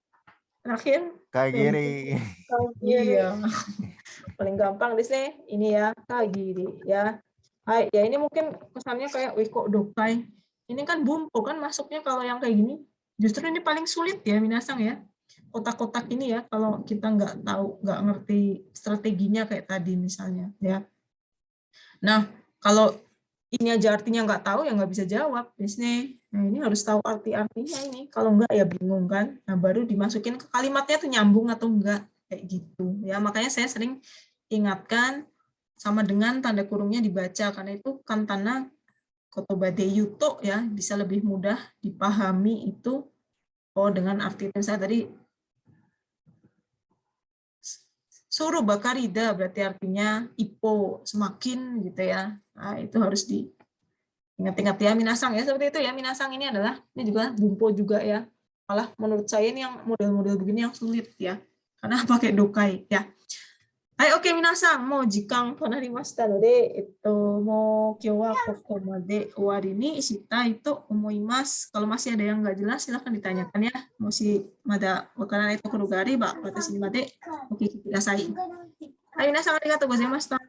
Terakhir? Kagiri. Iya. Paling gampang di sini. Ini ya, kagiri. Ya. Hai, ya ini mungkin kesannya kayak, wih kok dokai. Ini kan bumpo kan masuknya kalau yang kayak gini. Justru ini paling sulit ya minasang ya. Kotak-kotak ini ya kalau kita nggak tahu, nggak ngerti strateginya kayak tadi misalnya ya. Nah, kalau ini aja artinya nggak tahu ya nggak bisa jawab biasanya. Nah, ini harus tahu arti-artinya ini. Kalau nggak ya bingung kan. Nah, baru dimasukin ke kalimatnya tuh nyambung atau enggak kayak gitu. Ya, makanya saya sering ingatkan sama dengan tanda kurungnya dibaca, karena itu kantana kotoba de yuto ya bisa lebih mudah dipahami itu. Oh, dengan arti itu saya tadi suruh bakarida berarti artinya ipo semakin gitu ya. Nah, itu harus diingat-ingat ya minasang ya, seperti itu ya minasang. Ini adalah ini juga bumpo juga ya. Malah menurut saya ini yang model-model begini yang sulit ya. Karena pakai dokai ya. Hai, oke minasan, mau jikang tonarimashita node, mau kyo wa koko made owari ni shitai to omoimasu. Kalau masih ada yang nggak jelas, silahkan ditanyakan ya. Masih mada wakaranai tokoro ga areba, watashi ni made oke kudasai. Hai, minasan arigatou gozaimashita.